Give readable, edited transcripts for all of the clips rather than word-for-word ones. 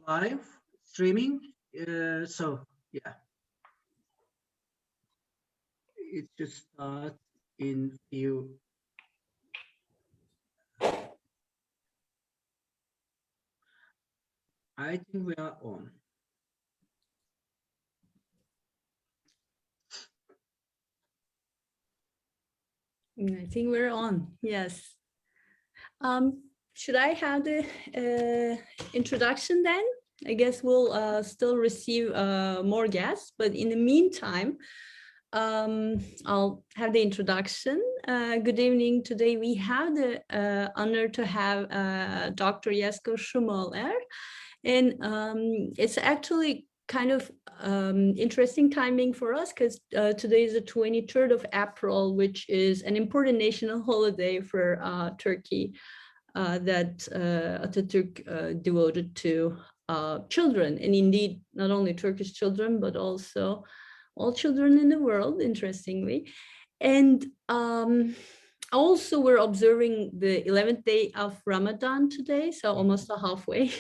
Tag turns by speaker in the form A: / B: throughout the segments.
A: live streaming. So yeah, it just start in few. I think we are on.
B: I think we're on. Yes. Should I have the introduction then? I guess we'll still receive more guests, but in the meantime, I'll have the introduction. Good evening. Today we have the honor to have Dr. Jesko Schmoller, and it's actually kind of interesting timing for us because today is the 23rd of April, which is an important national holiday for Turkey that Atatürk devoted to children, and indeed not only Turkish children but also all children in the world, interestingly. And also we're observing the 11th day of Ramadan today, so almost halfway.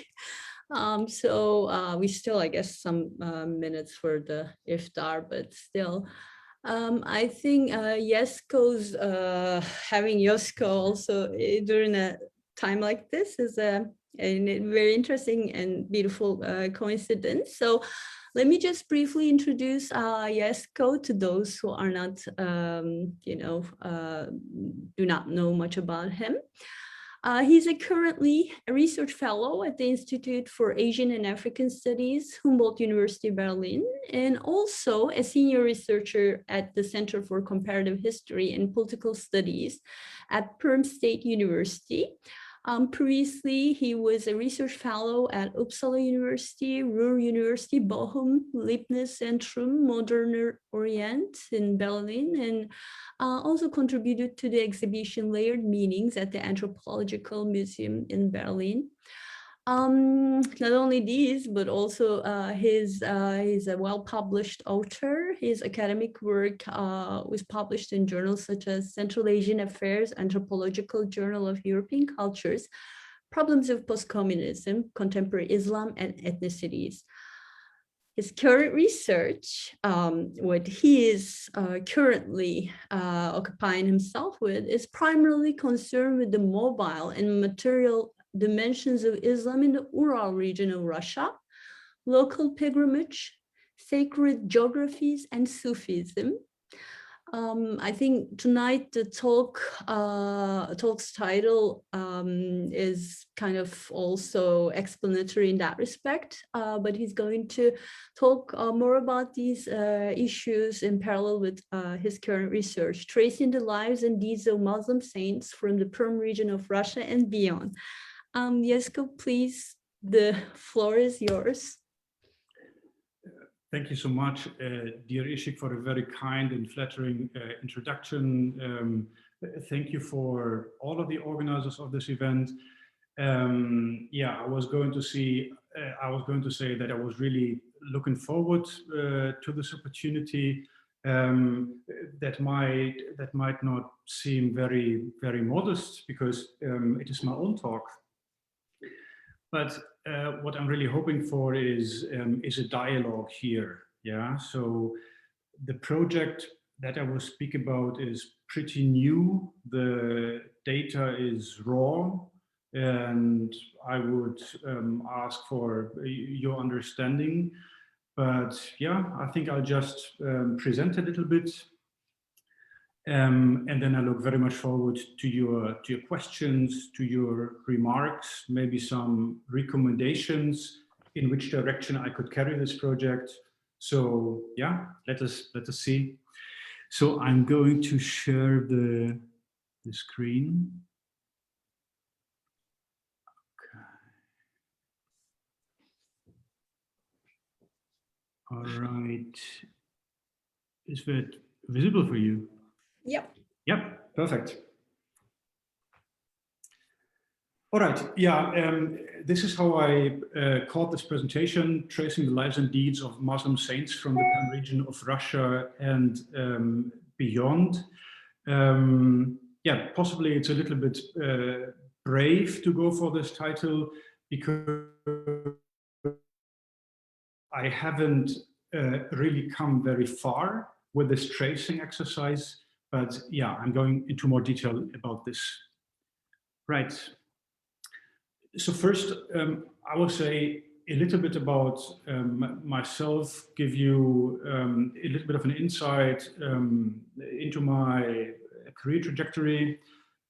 B: So we still, I guess, some minutes for the iftar, but still. I think Jesko's having Jesko also during a time like this is a very interesting and beautiful coincidence. So let me just briefly introduce Jesko to those who are not, do not know much about him. He's currently a research fellow at the Institute for Asian and African Studies, Humboldt University, Berlin, and also a senior researcher at the Center for Comparative History and Political Studies at Perm State University. Previously, he was a research fellow at Uppsala University, Ruhr University, Bochum, Leibniz Zentrum, Moderner Orient in Berlin, and also contributed to the exhibition Layered Meanings at the Anthropological Museum in Berlin. Not only these, but also he's a well-published author. His academic work was published in journals such as Central Asian Affairs, Anthropological Journal of European Cultures, Problems of Post-Communism, Contemporary Islam and Ethnicities. His current research, what he is currently occupying himself with, is primarily concerned with the mobile and material dimensions of Islam in the Ural region of Russia, local pilgrimage, sacred geographies, and Sufism. I think tonight the talk's title is kind of also explanatory in that respect, but he's going to talk more about these issues in parallel with his current research, tracing the lives and deeds of Muslim saints from the Perm region of Russia and beyond. Jesko, please, the floor is yours.
C: Thank you so much, dear Ishik, for a very kind and flattering introduction. Thank you for all of the organizers of this event. Yeah, I was going to say that I was really looking forward to this opportunity. That might not seem very modest because it is my own talk. But what I'm really hoping for is a dialogue here. Yeah, so the project that I will speak about is pretty new. The data is raw, and I would ask for your understanding. But yeah, I think I'll just present a little bit. And then I look very much forward to your questions, to your remarks, maybe some recommendations in which direction I could carry this project. So yeah, let us see. So I'm going to share the screen. Okay. All right. Is that visible for you?
B: Yep.
C: Yep, perfect. All right, yeah, this is how I called this presentation, Tracing the Lives and Deeds of Muslim Saints from the Perm region of Russia and beyond. Yeah, possibly it's a little bit brave to go for this title because I haven't really come very far with this tracing exercise, but yeah, I'm going into more detail about this. Right. So first, I will say a little bit about myself, give you a little bit of an insight into my career trajectory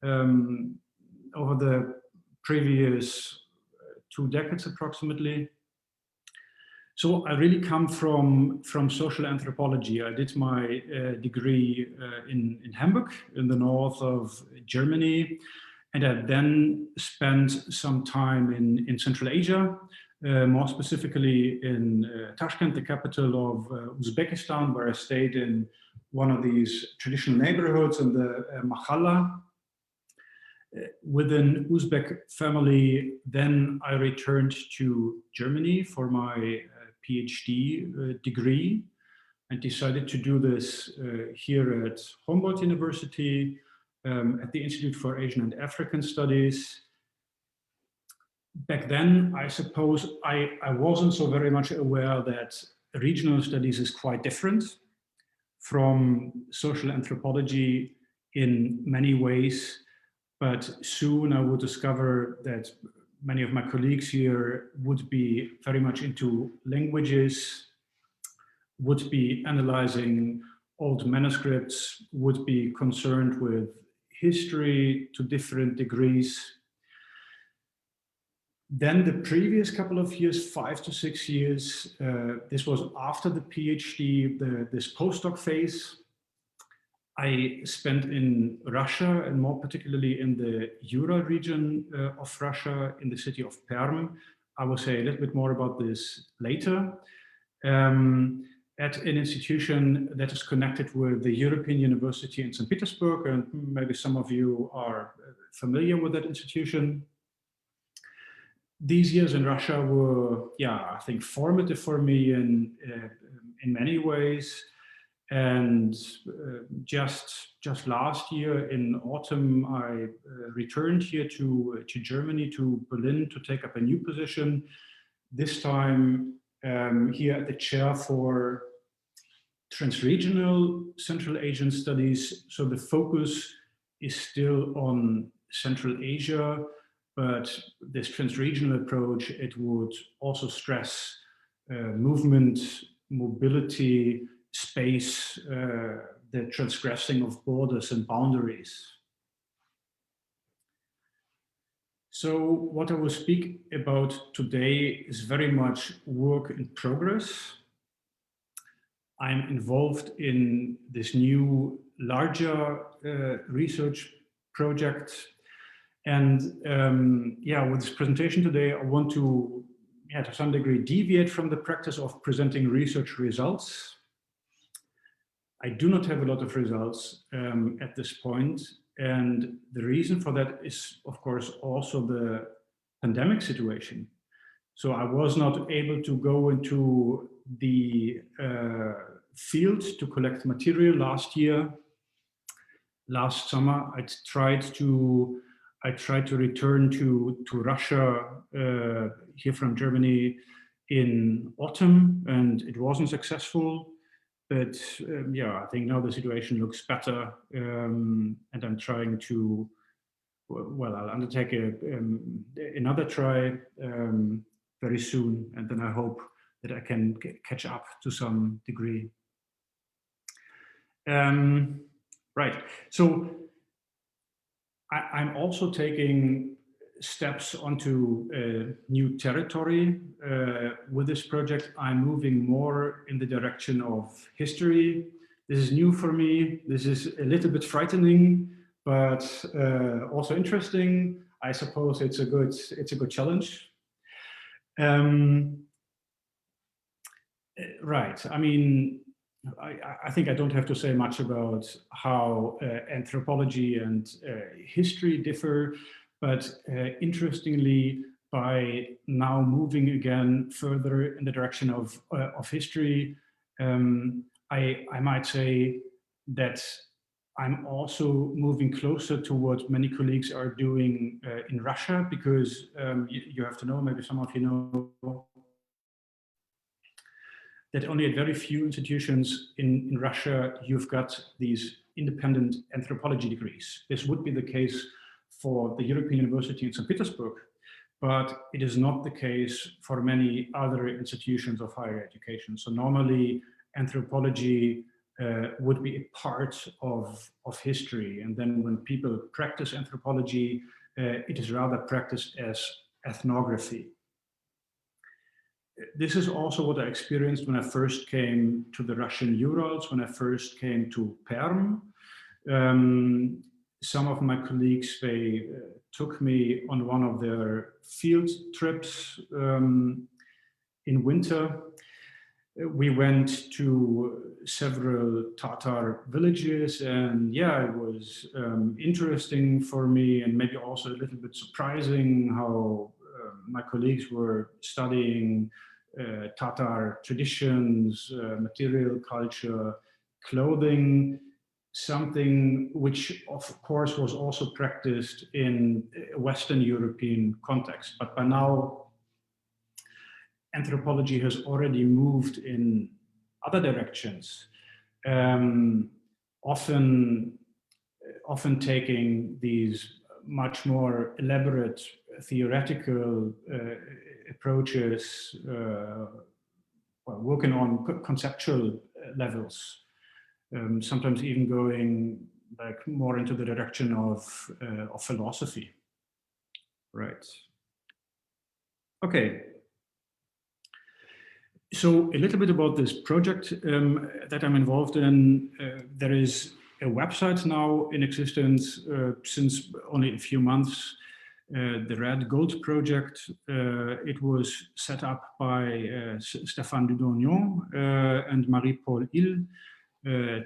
C: over the previous 2 decades approximately. So I really come from social anthropology. I did my degree in Hamburg in the north of Germany. And I then spent some time in Central Asia, more specifically in Tashkent, the capital of Uzbekistan, where I stayed in one of these traditional neighborhoods in the Mahalla. Within Uzbek family, then I returned to Germany for my PhD degree and decided to do this here at Humboldt University, at the Institute for Asian and African Studies. Back then, I suppose I wasn't so very much aware that regional studies is quite different from social anthropology in many ways, but soon I would discover that many of my colleagues here would be very much into languages, would be analyzing old manuscripts, would be concerned with history to different degrees. Then the previous couple of years, 5 to 6 years, this was after the PhD, this postdoc phase, I spent in Russia, and more particularly in the Ural region of Russia, in the city of Perm. I will say a little bit more about this later. At an institution that is connected with the European University in St. Petersburg, and maybe some of you are familiar with that institution. These years in Russia were, yeah, I think formative for me in many ways. And just last year in autumn, I returned here to Germany, to Berlin, to take up a new position. This time here at the chair for transregional Central Asian studies. So the focus is still on Central Asia, but this transregional approach, it would also stress movement, mobility, space, the transgressing of borders and boundaries. So what I will speak about today is very much work in progress. I'm involved in this new, larger research project. And yeah, with this presentation today, I want to, yeah, to some degree, deviate from the practice of presenting research results. I do not have a lot of results at this point. And the reason for that is, of course, also the pandemic situation. So I was not able to go into the field to collect material last year. Last summer, I tried to return to Russia here from Germany in autumn, and it wasn't successful. But yeah, I think now the situation looks better, and I'm trying to, well, I'll undertake another try very soon, and then I hope that I can catch up to some degree. Right, so I'm also taking steps onto new territory with this project. I'm moving more in the direction of history. This is new for me. This is a little bit frightening, but also interesting. I suppose it's a good challenge. Right. I mean, I think I don't have to say much about how anthropology and history differ. But interestingly, by now moving again further in the direction of history, I might say that I'm also moving closer to what many colleagues are doing in Russia, because you have to know, maybe some of you know, that only at very few institutions in Russia you've got these independent anthropology degrees. This would be the case for the European University in St. Petersburg, but it is not the case for many other institutions of higher education. So normally anthropology would be a part of history. And then when people practice anthropology, it is rather practiced as ethnography. This is also what I experienced when I first came to the Russian Urals, when I first came to Perm. Some of my colleagues, they took me on one of their field trips in winter. We went to several Tatar villages, and yeah, it was interesting for me, and maybe also a little bit surprising how my colleagues were studying Tatar traditions, material culture, clothing, something which of course was also practiced in a Western European context. But by now, anthropology has already moved in other directions, often taking these much more elaborate theoretical approaches, working on conceptual levels, sometimes even going like more into the direction of philosophy. Right. Okay. So a little bit about this project that I'm involved in. There is a website now in existence since only a few months, the Red Gold Project. It was set up by Stéphane Dudognon and Marie-Paul Hill,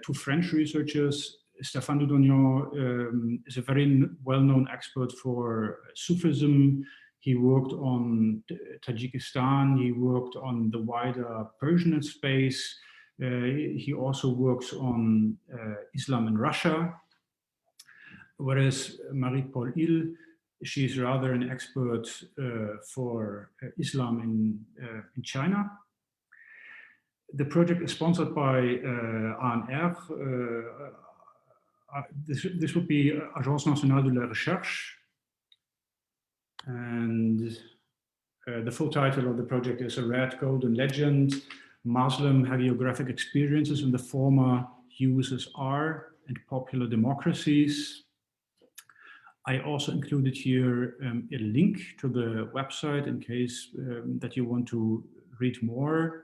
C: two French researchers. Stéphane Dudognon is a very well-known expert for Sufism. He worked on Tajikistan, he worked on the wider Persian space. He also works on Islam in Russia. Whereas Marie-Paul Hill, she's rather an expert for Islam in China. The project is sponsored by ANR. This would be Agence Nationale de la Recherche. And the full title of the project is A Red Golden Legend, Muslim hagiographic experiences in the former USSR and popular democracies. I also included here a link to the website in case that you want to read more.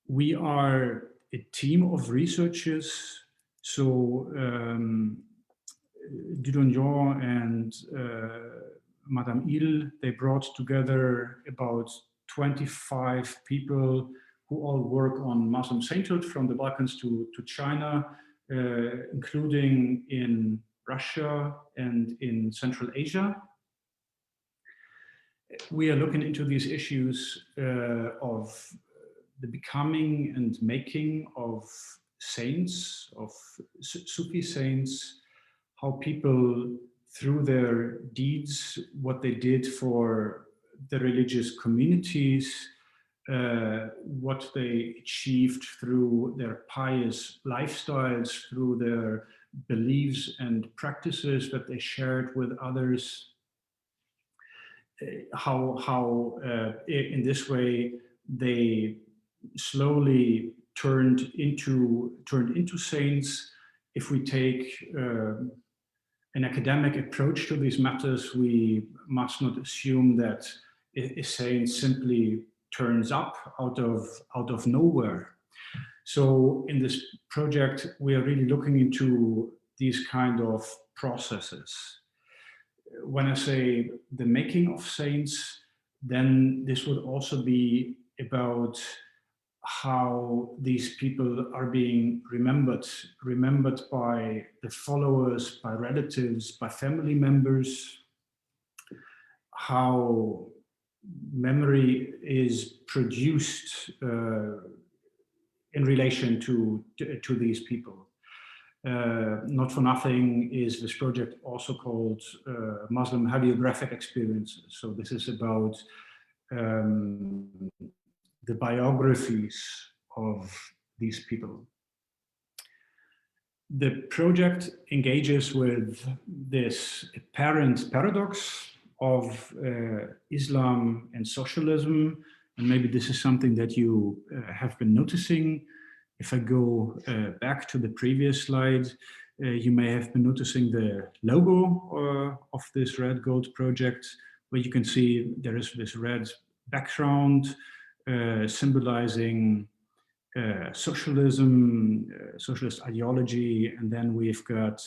C: We are a team of researchers. So Dudognon and Madame Hill, they brought together about 25 people who all work on Muslim sainthood from the Balkans to China, including in Russia and in Central Asia. We are looking into these issues of the becoming and making of saints, of Sufi saints, how people through their deeds, what they did for the religious communities, what they achieved through their pious lifestyles, through their beliefs and practices that they shared with others, how in this way they slowly turned into saints. If we take an academic approach to these matters, we must not assume that a saint simply turns up out of nowhere. So in this project, we are really looking into these kind of processes. When I say the making of saints, then this would also be about how these people are being remembered by the followers, by relatives, by family members, how memory is produced in relation to these people. Not for nothing is this project also called Muslim hagiographic experiences. So this is about the biographies of these people. The project engages with this apparent paradox of Islam and socialism, and maybe this is something that you have been noticing. If I go back to the previous slide, you may have been noticing the logo of this Red Gold project, where you can see there is this red background symbolizing socialism, socialist ideology, and then we've got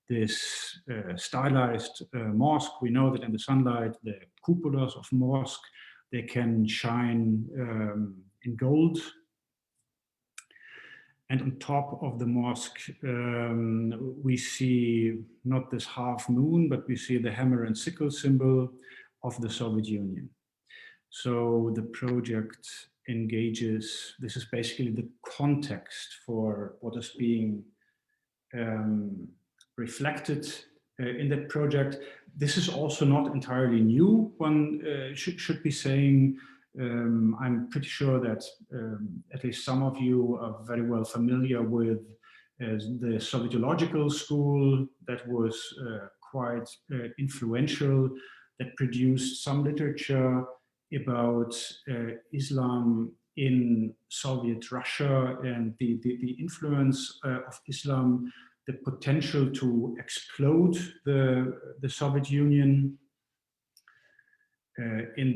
C: this stylized mosque. We know that in the sunlight, the cupolas of mosque, they can shine in gold. And on top of the mosque, we see not this half moon, but we see the hammer and sickle symbol of the Soviet Union. So the project engages, this is basically the context for what is being reflected in that project. This is also not entirely new, one should be saying. I'm pretty sure that at least some of you are very well familiar with the Sovietological school that was quite influential, that produced some literature about Islam in Soviet Russia and the influence of Islam, the potential to explode the Soviet Union. In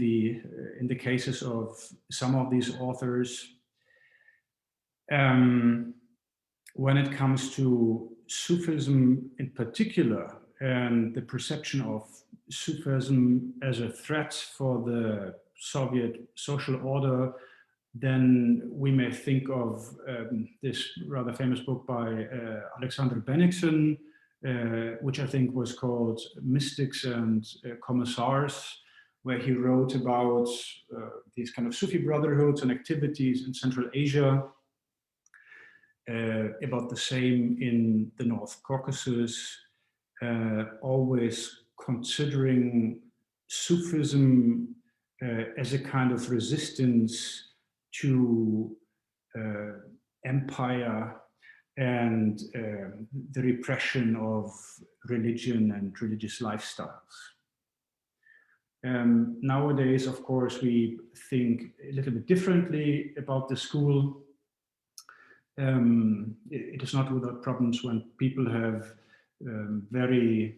C: the cases of some of these authors, when it comes to Sufism in particular, and the perception of Sufism as a threat for the Soviet social order, then we may think of this rather famous book by Alexander Bennigsen, which I think was called Mystics and Commissars, where he wrote about these kind of Sufi brotherhoods and activities in Central Asia, about the same in the North Caucasus, always considering Sufism as a kind of resistance to empire and the repression of religion and religious lifestyles. Nowadays, of course, we think a little bit differently about the school. It is not without problems when people have very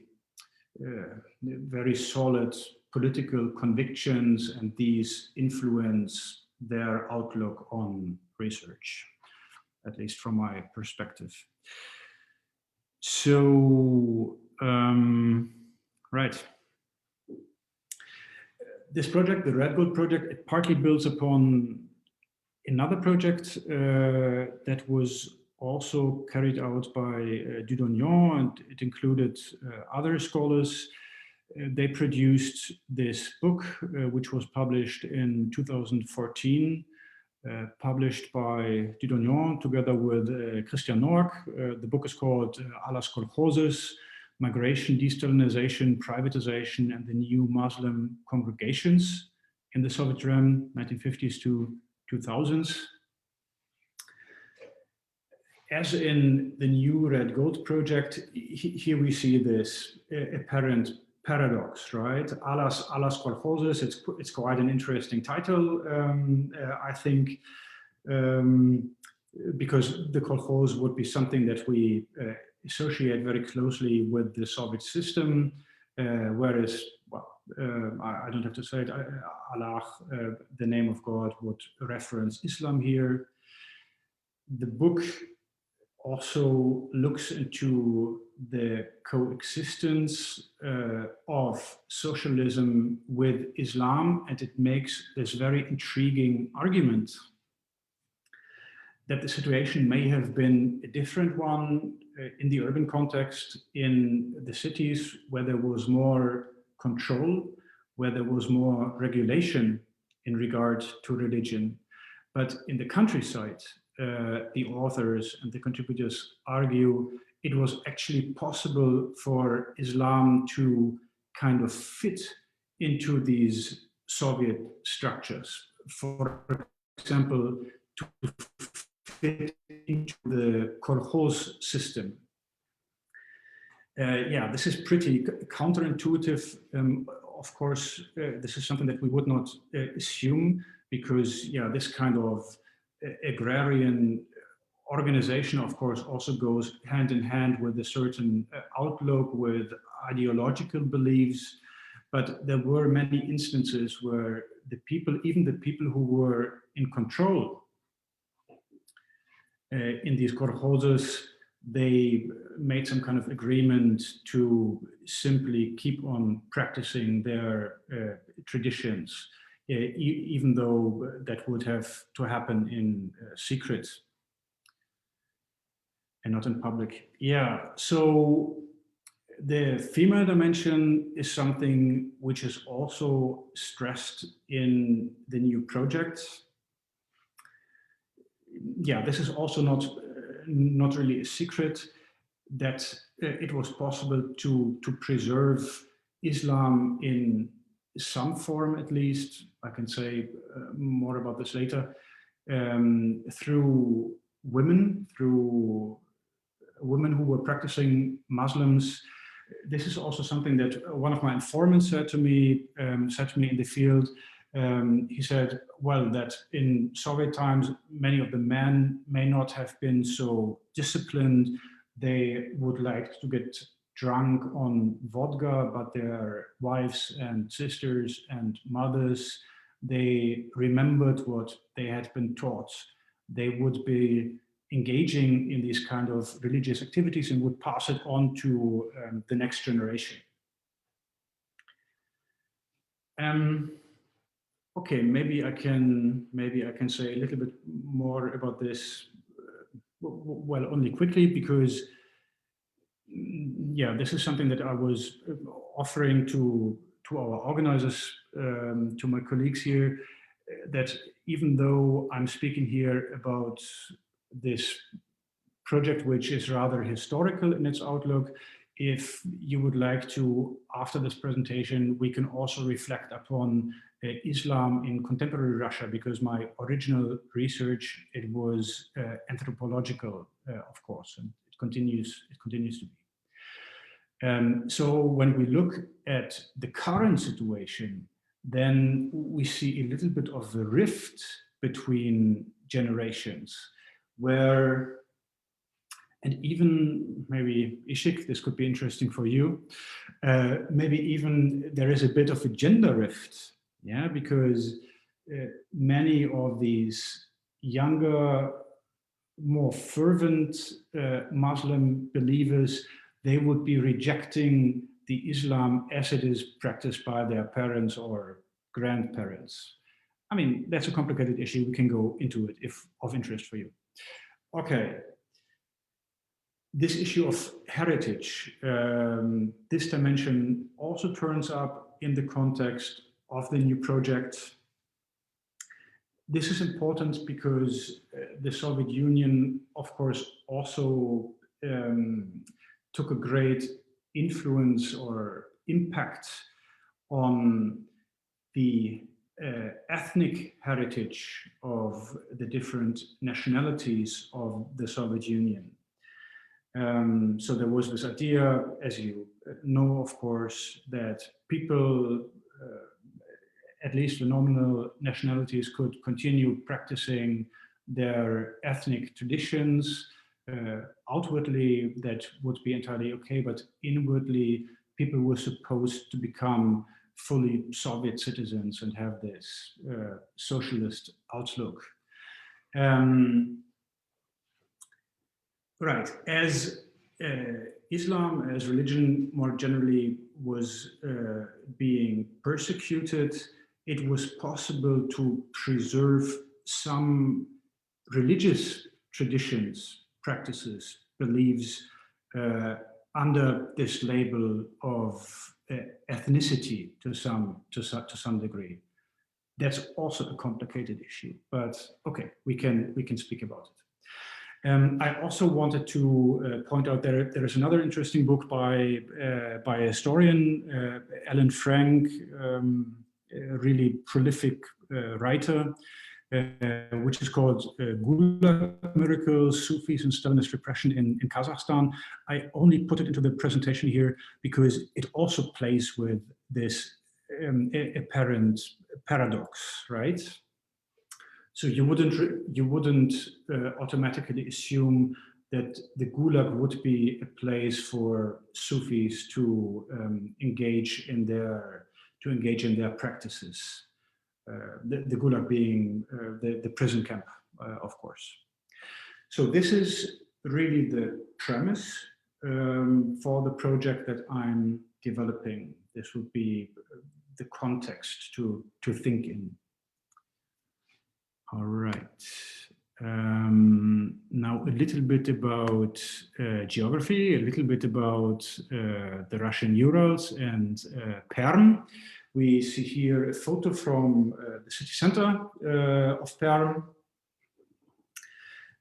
C: solid political convictions, and these influence their outlook on research, at least from my perspective. So, right. This project, the Red Gold project, it partly builds upon another project that was also carried out by Dudognan, and it included other scholars. They produced this book, which was published in 2014, published by Dudognan together with Christian Noack. The book is called Alas Kolkhozes: Migration, Destalinization, Privatization, and the New Muslim Congregations in the Soviet realm, 1950s to 2000s. As in the new Red Gold project, here we see this apparent paradox, right? Alas Kolkhozes, it's quite an interesting title, I think, because the kolkhoz would be something that we associate very closely with the Soviet system, whereas, well, I don't have to say it, Allah, the name of God, would reference Islam here. The book also looks into the coexistence of socialism with Islam, and it makes this very intriguing argument that the situation may have been a different one in the urban context, in the cities where there was more control, where there was more regulation in regard to religion. But in the countryside, the authors and the contributors argue it was actually possible for Islam to kind of fit into these Soviet structures. For example, to fit into the kolkhoz system. Yeah, this is pretty counterintuitive. Of course, this is something that we would not assume, because yeah, this kind of agrarian organization, of course, also goes hand in hand with a certain outlook, with ideological beliefs. But there were many instances where the people, even the people who were in control in these kolkhozes, they made some kind of agreement to simply keep on practicing their traditions, even though that would have to happen in secret and not in public. Yeah, so the female dimension is something which is also stressed in the new project. Yeah, this is also not really a secret, that it was possible to preserve Islam in some form, at least. I can say more about this later, through women who were practicing Muslims. This is also something that one of my informants said to me in the field. He said, well, that in Soviet times, many of the men may not have been so disciplined. They would like to get drunk on vodka, but their wives and sisters and mothers, they remembered what they had been taught. They would be engaging in these kind of religious activities and would pass it on to the next generation. Okay, maybe I can say a little bit more about this. Well, only quickly, because yeah, this is something that I was offering to our organizers, to my colleagues here, that even though I'm speaking here about this project, which is rather historical in its outlook, if you would like to, after this presentation, we can also reflect upon Islam in contemporary Russia, because my original research, it was anthropological, of course, and it continues to be. So when we look at the current situation, then we see a little bit of the rift between generations, where, and even maybe Ishik, this could be interesting for you, maybe even there is a bit of a gender rift, yeah, because many of these younger, more fervent Muslim believers, they would be rejecting the Islam as it is practiced by their parents or grandparents. I mean, that's a complicated issue. We can go into it if of interest for you. Okay. This issue of heritage, this dimension also turns up in the context of the new project. This is important because the Soviet Union, of course, also took a great influence or impact on the ethnic heritage of the different nationalities of the Soviet Union. So there was this idea, as you know, of course, that people, at least the nominal nationalities, could continue practicing their ethnic traditions. Outwardly, that would be entirely okay, but inwardly, people were supposed to become fully Soviet citizens and have this socialist outlook. Right, as Islam as religion more generally was being persecuted, it was possible to preserve some religious traditions, practices, beliefs under this label of ethnicity to some degree. That's also a complicated issue, but okay, we can speak about it. I also wanted to point out there is another interesting book by a historian, Alan Frank, a really prolific writer, which is called Gulag Miracles, Sufis and Stalinist Repression in Kazakhstan. I only put it into the presentation here because it also plays with this apparent paradox, right? So you wouldn't automatically assume that the Gulag would be a place for Sufis to engage in their practices. The Gulag being the prison camp, of course. So this is really the premise for the project that I'm developing. This would be the context to think in. All right. Now a little bit about geography, a little bit about the Russian Urals and Perm. We see here a photo from the city center of Perm.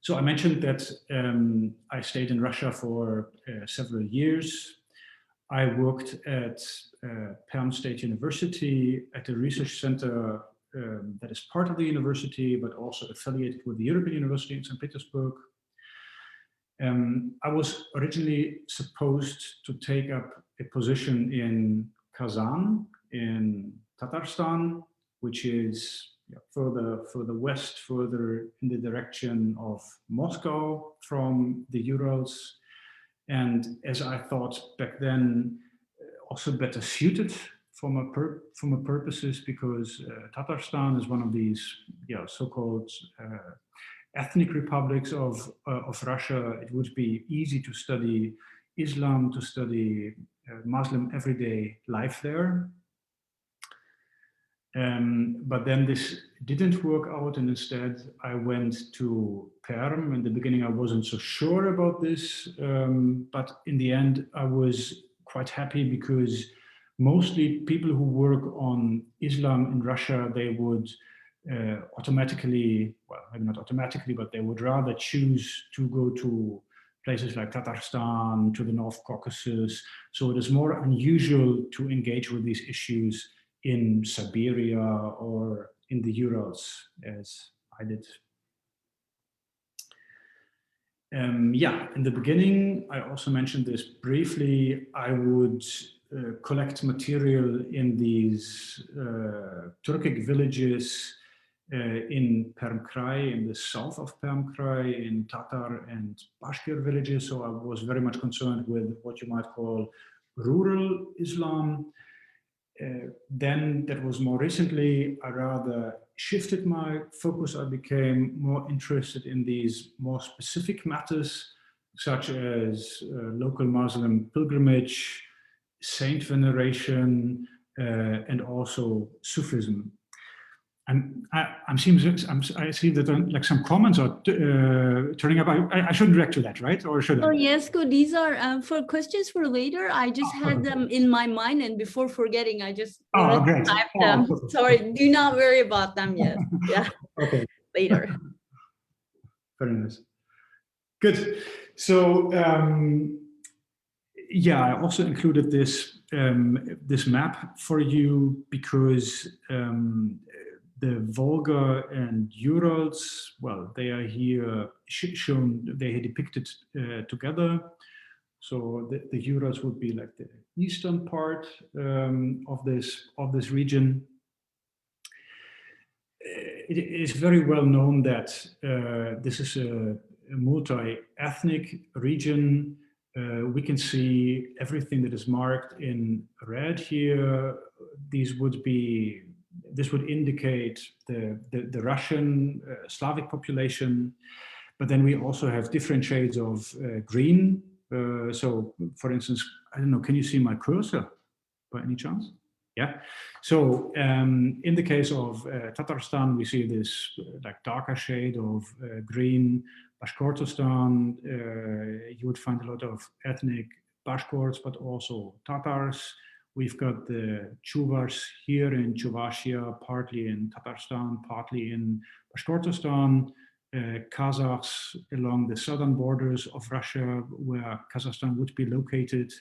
C: So I mentioned that I stayed in Russia for several years. I worked at Perm State University at a research center that is part of the university, but also affiliated with the European University in St. Petersburg. I was originally supposed to take up a position in Kazan, in Tatarstan, which is further west, further in the direction of Moscow from the Urals. And as I thought back then, also better suited for my purposes, because Tatarstan is one of these so-called ethnic republics of Russia. It would be easy to study Islam, to study Muslim everyday life there. But then this didn't work out, and instead I went to Perm. In the beginning I wasn't so sure about this, but in the end I was quite happy, because mostly people who work on Islam in Russia, they would automatically, well, maybe not automatically, but they would rather choose to go to places like Tatarstan, to the North Caucasus. So it is more unusual to engage with these issues in Siberia or in the Urals, as I did. In the beginning, I also mentioned this briefly, I would collect material in these Turkic villages in Perm Krai, in the south of Perm Krai, in Tatar and Bashkir villages. So I was very much concerned with what you might call rural Islam. Then that was more recently, I rather shifted my focus. I became more interested in these more specific matters, such as local Muslim pilgrimage, saint veneration, and also Sufism. I see that like some comments are turning up. I shouldn't react to that, right? Or should I?
B: Oh, yes, good. These are for questions for later. I just had them in my mind, and before forgetting, I just
C: great.
B: typed them. Sorry, do not worry about them yet. Yeah.
C: Okay.
B: Later.
C: Very nice. Good. So I also included this this map for you because the Volga and Urals, well, they are here shown, they are depicted together. So the Urals would be like the eastern part of this region. It is very well known that this is a multi-ethnic region. We can see everything that is marked in red here. This would indicate the Russian Slavic population, but then we also have different shades of green. So, for instance, I don't know, can you see my cursor by any chance? Yeah. So, in the case of Tatarstan, we see this like darker shade of green. Bashkortostan, you would find a lot of ethnic Bashkorts, but also Tatars. We've got the Chuvars here in Chuvashia, partly in Tatarstan, partly in Bashkortostan, Kazakhs along the southern borders of Russia, where Kazakhstan would be located.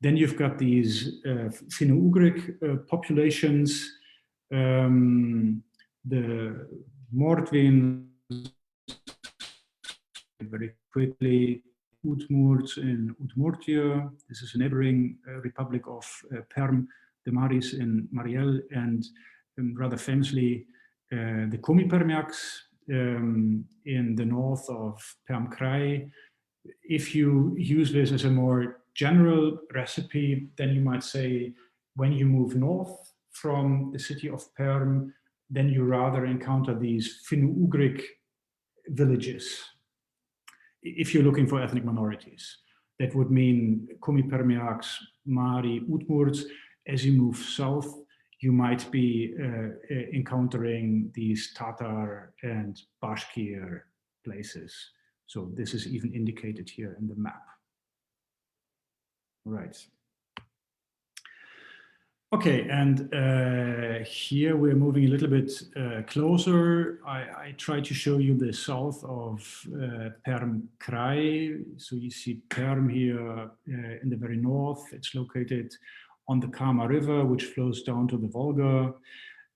C: Then you've got these Finno-Ugric populations, the Mordvin, very quickly, Udmurt in Udmurtia. This is a neighboring republic of Perm, the Maris in Mariel, and rather famously, the Komi Permiaks in the north of Perm Krai. If you use this as a more general recipe, then you might say when you move north from the city of Perm, then you rather encounter these Finno-Ugric villages. If you're looking for ethnic minorities, that would mean Komi Permiaks, Mari, Udmurts. As you move south, you might be encountering these Tatar and Bashkir places. So this is even indicated here in the map. Right. Okay, and here we're moving a little bit closer. I try to show you the south of Perm Krai. So you see Perm here in the very north. It's located on the Kama River, which flows down to the Volga.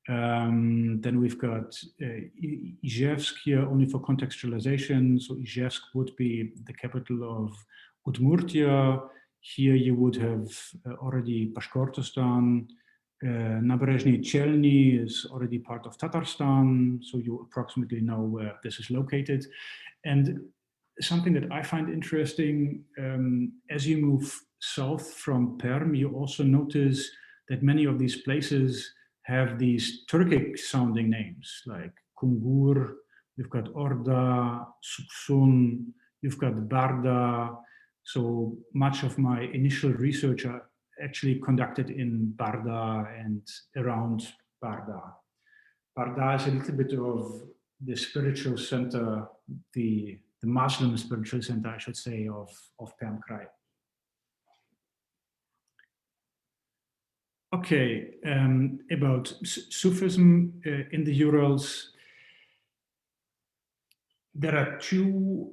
C: Then we've got Izhevsk here, only for contextualization. So Izhevsk would be the capital of Udmurtia. Here you would have already Bashkortostan. Naberezhny Chelny is already part of Tatarstan, so you approximately know where this is located. And something that I find interesting, as you move south from Perm, you also notice that many of these places have these Turkic sounding names, like Kungur, you've got Orda, Suksun, you've got Barda. So much of my initial research are actually conducted in Barda and around Barda. Barda is a little bit of the spiritual center, the Muslim spiritual center, I should say, of Perm Krai. Okay, about Sufism in the Urals. There are two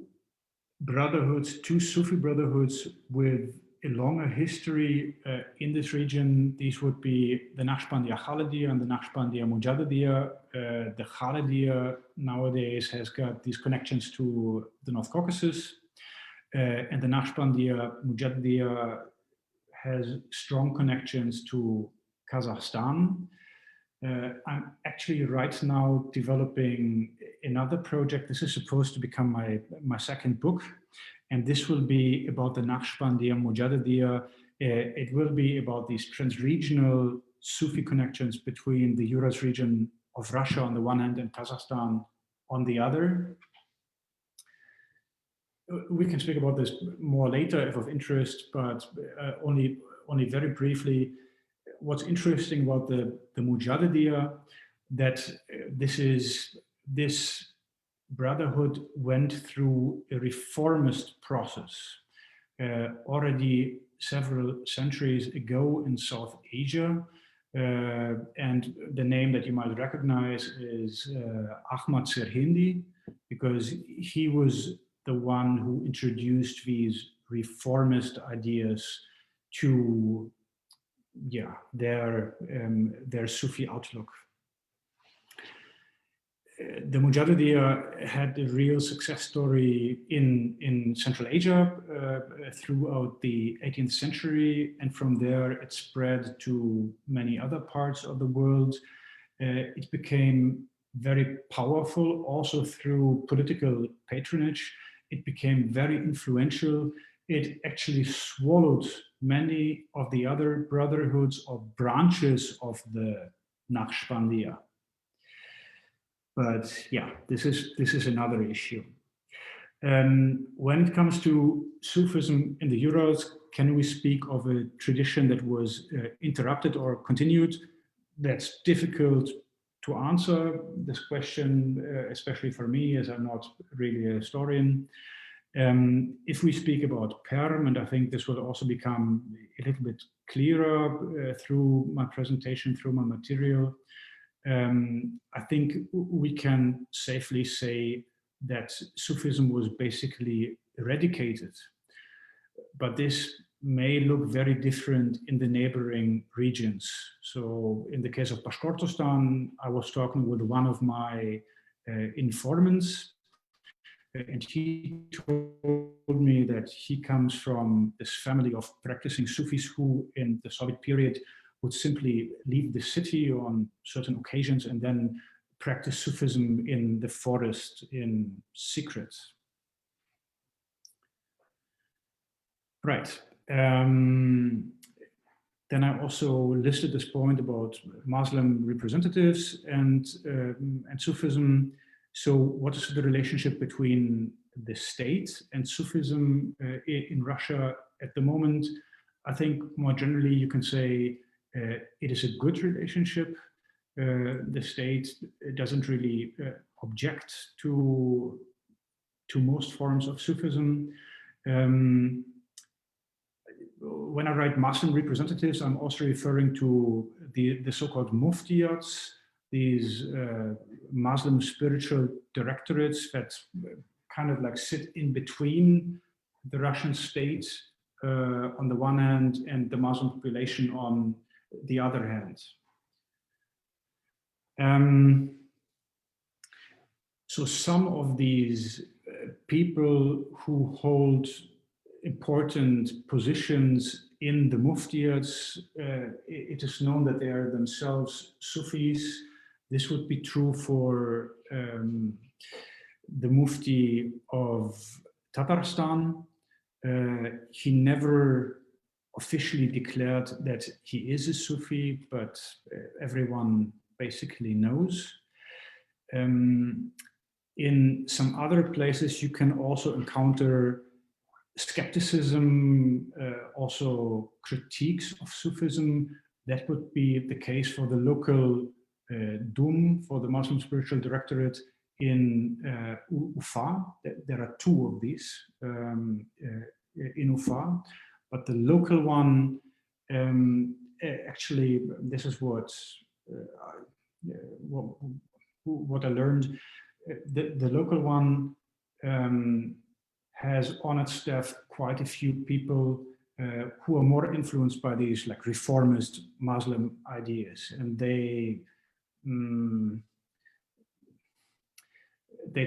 C: brotherhoods, two Sufi brotherhoods with a longer history in this region. These would be the Naqshbandiya Khalidiyya and the Naqshbandiya Mujaddidiyya. The Khalidiyya nowadays has got these connections to the North Caucasus, and the Naqshbandiya Mujaddidiyya has strong connections to Kazakhstan. I'm actually right now developing another project. This is supposed to become my second book, and this will be about the Naqshbandiya Mujaddidiyya. It will be about these trans-regional Sufi connections between the Urals region of Russia on the one hand and Kazakhstan on the other. We can speak about this more later if of interest, but only very briefly. What's interesting about the Mujaddidiyya, that this brotherhood went through a reformist process already several centuries ago in South Asia. And the name that you might recognize is Ahmad Sirhindi, because he was the one who introduced these reformist ideas to their Sufi outlook. The Mujaddidiyya had a real success story in Central Asia throughout the 18th century, and from there it spread to many other parts of the world. It became very powerful also through political patronage. It became very influential. It actually swallowed many of the other brotherhoods or branches of the Naqshbandiya. But yeah, this is another issue. When it comes to Sufism in the Urals, can we speak of a tradition that was interrupted or continued? That's difficult to answer, this question, especially for me, as I'm not really a historian. If we speak about Perm, and I think this will also become a little bit clearer through my presentation, through my material, I think we can safely say that Sufism was basically eradicated. But this may look very different in the neighboring regions. So in the case of Bashkortostan, I was talking with one of my informants. And he told me that he comes from this family of practicing Sufis who in the Soviet period would simply leave the city on certain occasions and then practice Sufism in the forest in secret. Right. Then I also listed this point about Muslim representatives and Sufism. So what is the relationship between the state and Sufism in Russia at the moment? I think more generally you can say it is a good relationship. The state doesn't really object to most forms of Sufism. When I write Muslim representatives, I'm also referring to the so-called muftiyats, these Muslim spiritual directorates that kind of like sit in between the Russian state on the one hand and the Muslim population on the other hand. So some of these people who hold important positions in the muftiyats, it is known that they are themselves Sufis. This would be true for the mufti of Tatarstan. He never officially declared that he is a Sufi, but everyone basically knows. In some other places, you can also encounter skepticism, also critiques of Sufism. That would be the case for the local Dum, for the Muslim Spiritual Directorate in Ufa. There are two of these in Ufa, but the local one, actually, this is what I learned. The local one has on its staff quite a few people who are more influenced by these like reformist Muslim ideas, and they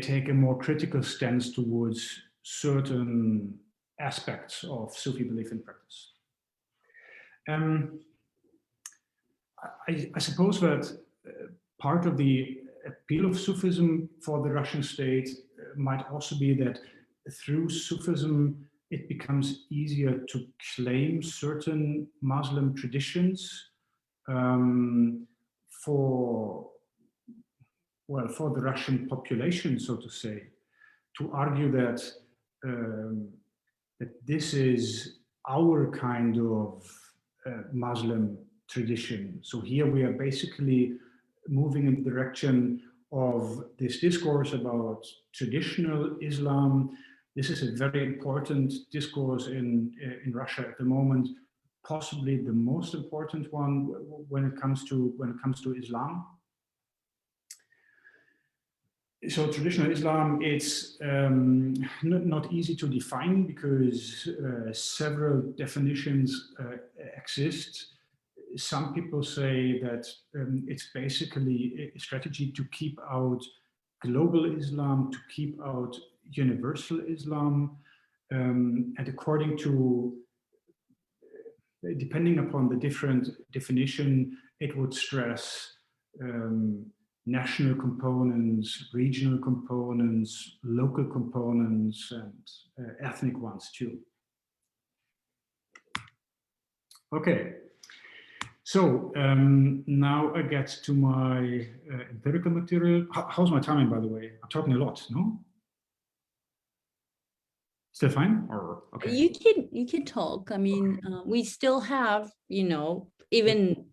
C: take a more critical stance towards certain aspects of Sufi belief and practice. I suppose that part of the appeal of Sufism for the Russian state might also be that through Sufism, it becomes easier to claim certain Muslim traditions for the Russian population, so to say, to argue that that this is our kind of Muslim tradition. So here we are basically moving in the direction of this discourse about traditional Islam. This is a very important discourse in Russia at the moment, possibly the most important one when it comes to Islam. So traditional Islam, it's not easy to define because several definitions exist. Some people say that it's basically a strategy to keep out global Islam, to keep out universal Islam, and according to, depending upon the different definition, it would stress national components, regional components, local components, and ethnic ones too. Okay, so now I get to my empirical material. How's my timing, by the way? I'm talking a lot, no? Still fine, or okay?
B: You can talk. I mean, we still have, you know, even.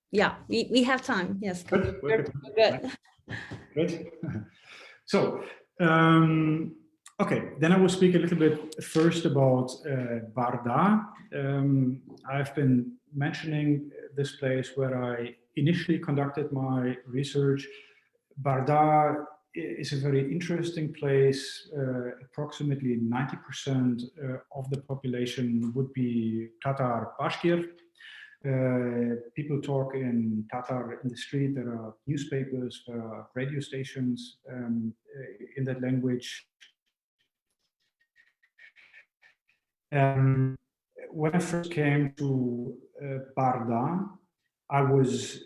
B: Yeah, we have time. Yes.
C: Good. Good. So, okay, then I will speak a little bit first about Barda. I've been mentioning this place where I initially conducted my research. Barda is a very interesting place. Approximately 90% of the population would be Tatar Bashkir. People talk in Tatar in the street. There are newspapers, there are radio stations in that language. When I first came to Barda, I was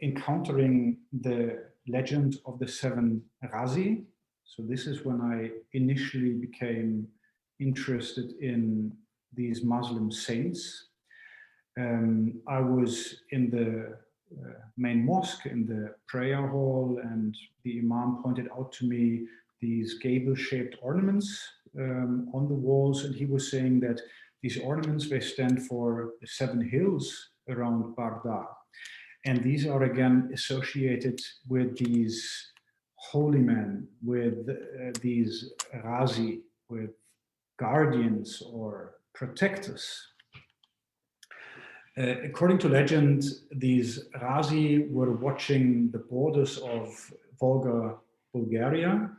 C: encountering the legend of the 7 Ghazi. So this is when I initially became interested in these Muslim saints. I was in the main mosque, in the prayer hall, and the Imam pointed out to me these gable-shaped ornaments on the walls, and he was saying that these ornaments, they stand for the 7 hills around Barda. And these are again associated with these holy men, with these Ghazi, with guardians or protectors. According to legend, these Ghazi were watching the borders of Volga, Bulgaria.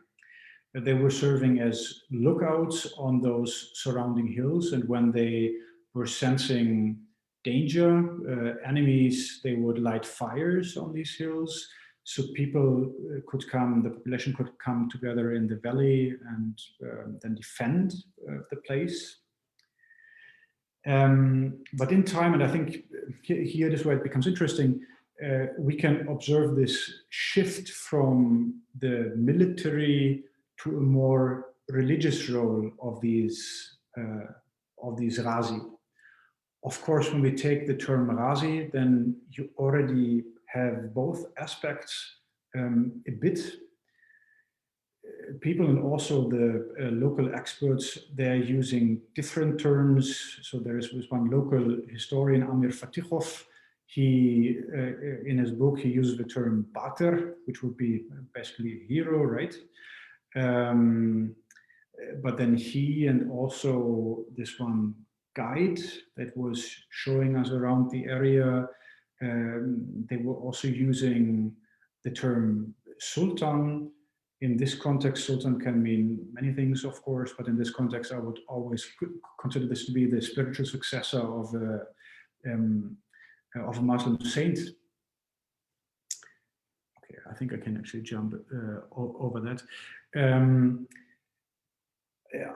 C: They were serving as lookouts on those surrounding hills, and when they were sensing danger, enemies, they would light fires on these hills, so people could come, the population could come together in the valley and then defend the place. But in time, and I think here is where it becomes interesting, we can observe this shift from the military to a more religious role of these Ghazi. Of course, when we take the term Ghazi, then you already have both aspects a bit. People and also the local experts, they're using different terms. So there is one local historian, Amir Fatikhov. He, in his book, he uses the term Bater, which would be basically a hero, right? But then he and also this one guide that was showing us around the area, they were also using the term Sultan. In this context, Sultan can mean many things, of course, but in this context, I would always consider this to be the spiritual successor of a Muslim saint. Okay, I think I can actually jump over that.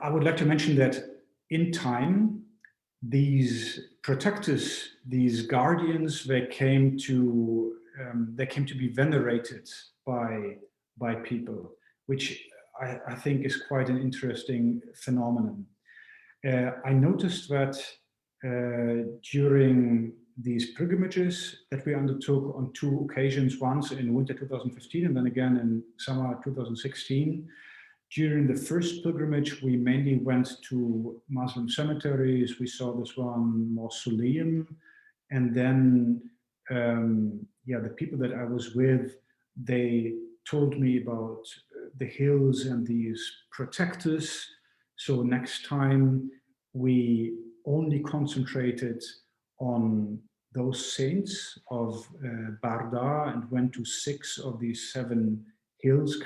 C: I would like to mention that in time, these protectors, these guardians, they came to be venerated by people, which I think is quite an interesting phenomenon. I noticed that during these pilgrimages that we undertook on 2 occasions, once in winter 2015 and then again in summer 2016, during the first pilgrimage, we mainly went to Muslim cemeteries. We saw this one mausoleum, and then the people that I was with, they told me about the hills and these protectors. So next time we only concentrated on those saints of Barda and went to 6 of these 7 hills.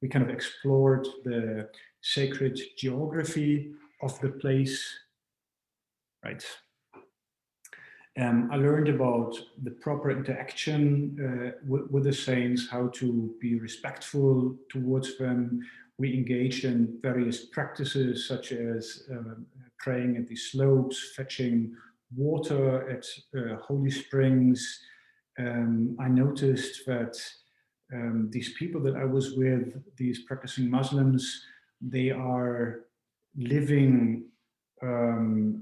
C: We kind of explored the sacred geography of the place, right? I learned about the proper interaction with the saints, how to be respectful towards them. We engaged in various practices such as praying at the slopes, fetching water at holy springs. I noticed that these people that I was with, these practicing Muslims, they are living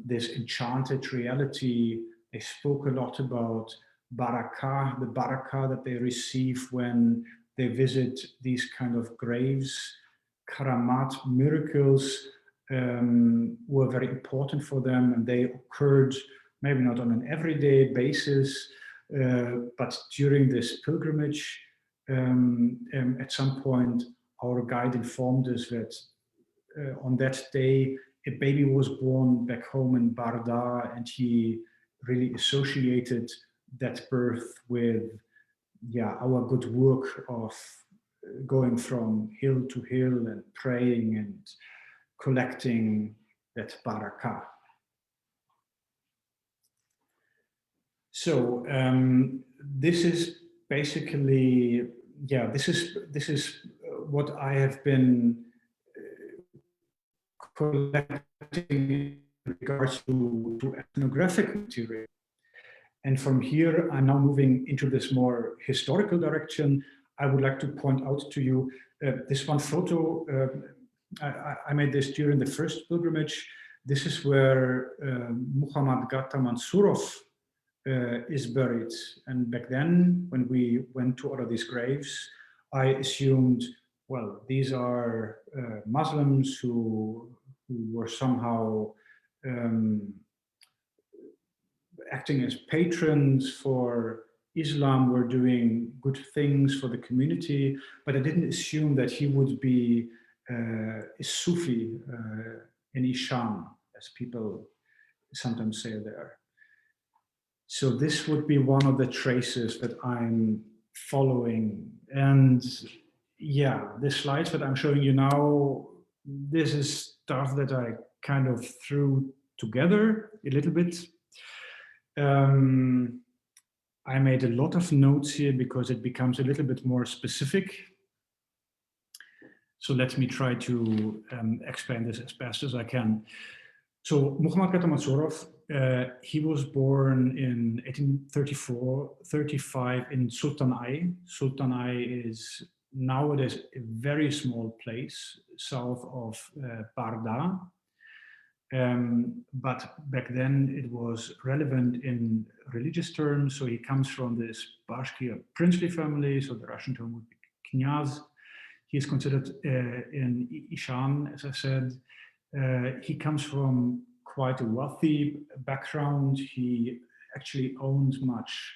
C: this enchanted reality. They spoke a lot about barakah, the barakah that they receive when they visit these kind of graves. Karamat, miracles, were very important for them, and they occurred maybe not on an everyday basis, but during this pilgrimage, at some point, our guide informed us that on that day, a baby was born back home in Barda, and he really associated that birth with, our good work of going from hill to hill and praying and collecting that barakah. So this is basically, yeah, this is what I have been collecting in regards to ethnographic material. And from here, I'm now moving into this more historical direction. I would like to point out to you this one photo. I made this during the first pilgrimage. This is where Muhammad Gata Mansurov is buried. And back then, when we went to all of these graves, I assumed, well, these are Muslims who were somehow acting as patrons for Islam, were doing good things for the community, but I didn't assume that he would be a Sufi in Isham, as people sometimes say there. So this would be one of the traces that I'm following. And yeah, the slides that I'm showing you now, this is stuff that I kind of threw together a little bit. I made a lot of notes here because it becomes a little bit more specific. So let me try to explain this as best as I can. So Muhammad Gata Mansurov, he was born in 1834-35 in Sultanay. Sultanay is nowadays a very small place south of Barda. But back then it was relevant in religious terms. So he comes from this Bashkir princely family. So the Russian term would be knyaz. He is considered in Ishan, as I said. He comes from quite a wealthy background. He actually owned much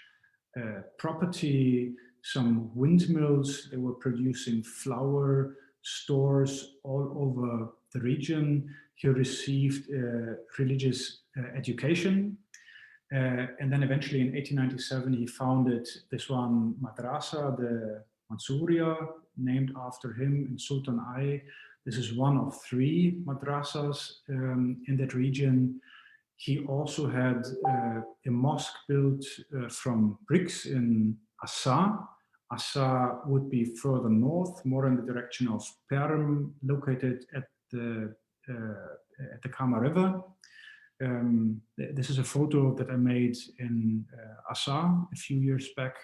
C: property, some windmills. They were producing flour stores all over the region. He received religious education. And then eventually in 1897, he founded this one madrasa, the Mansuriya, named after him in Sultanay. This is one of 3 madrasas in that region. He also had a mosque built from bricks in Assa. Assa would be further north, more in the direction of Perm, located at the Kama River. This is a photo that I made in Assa a few years back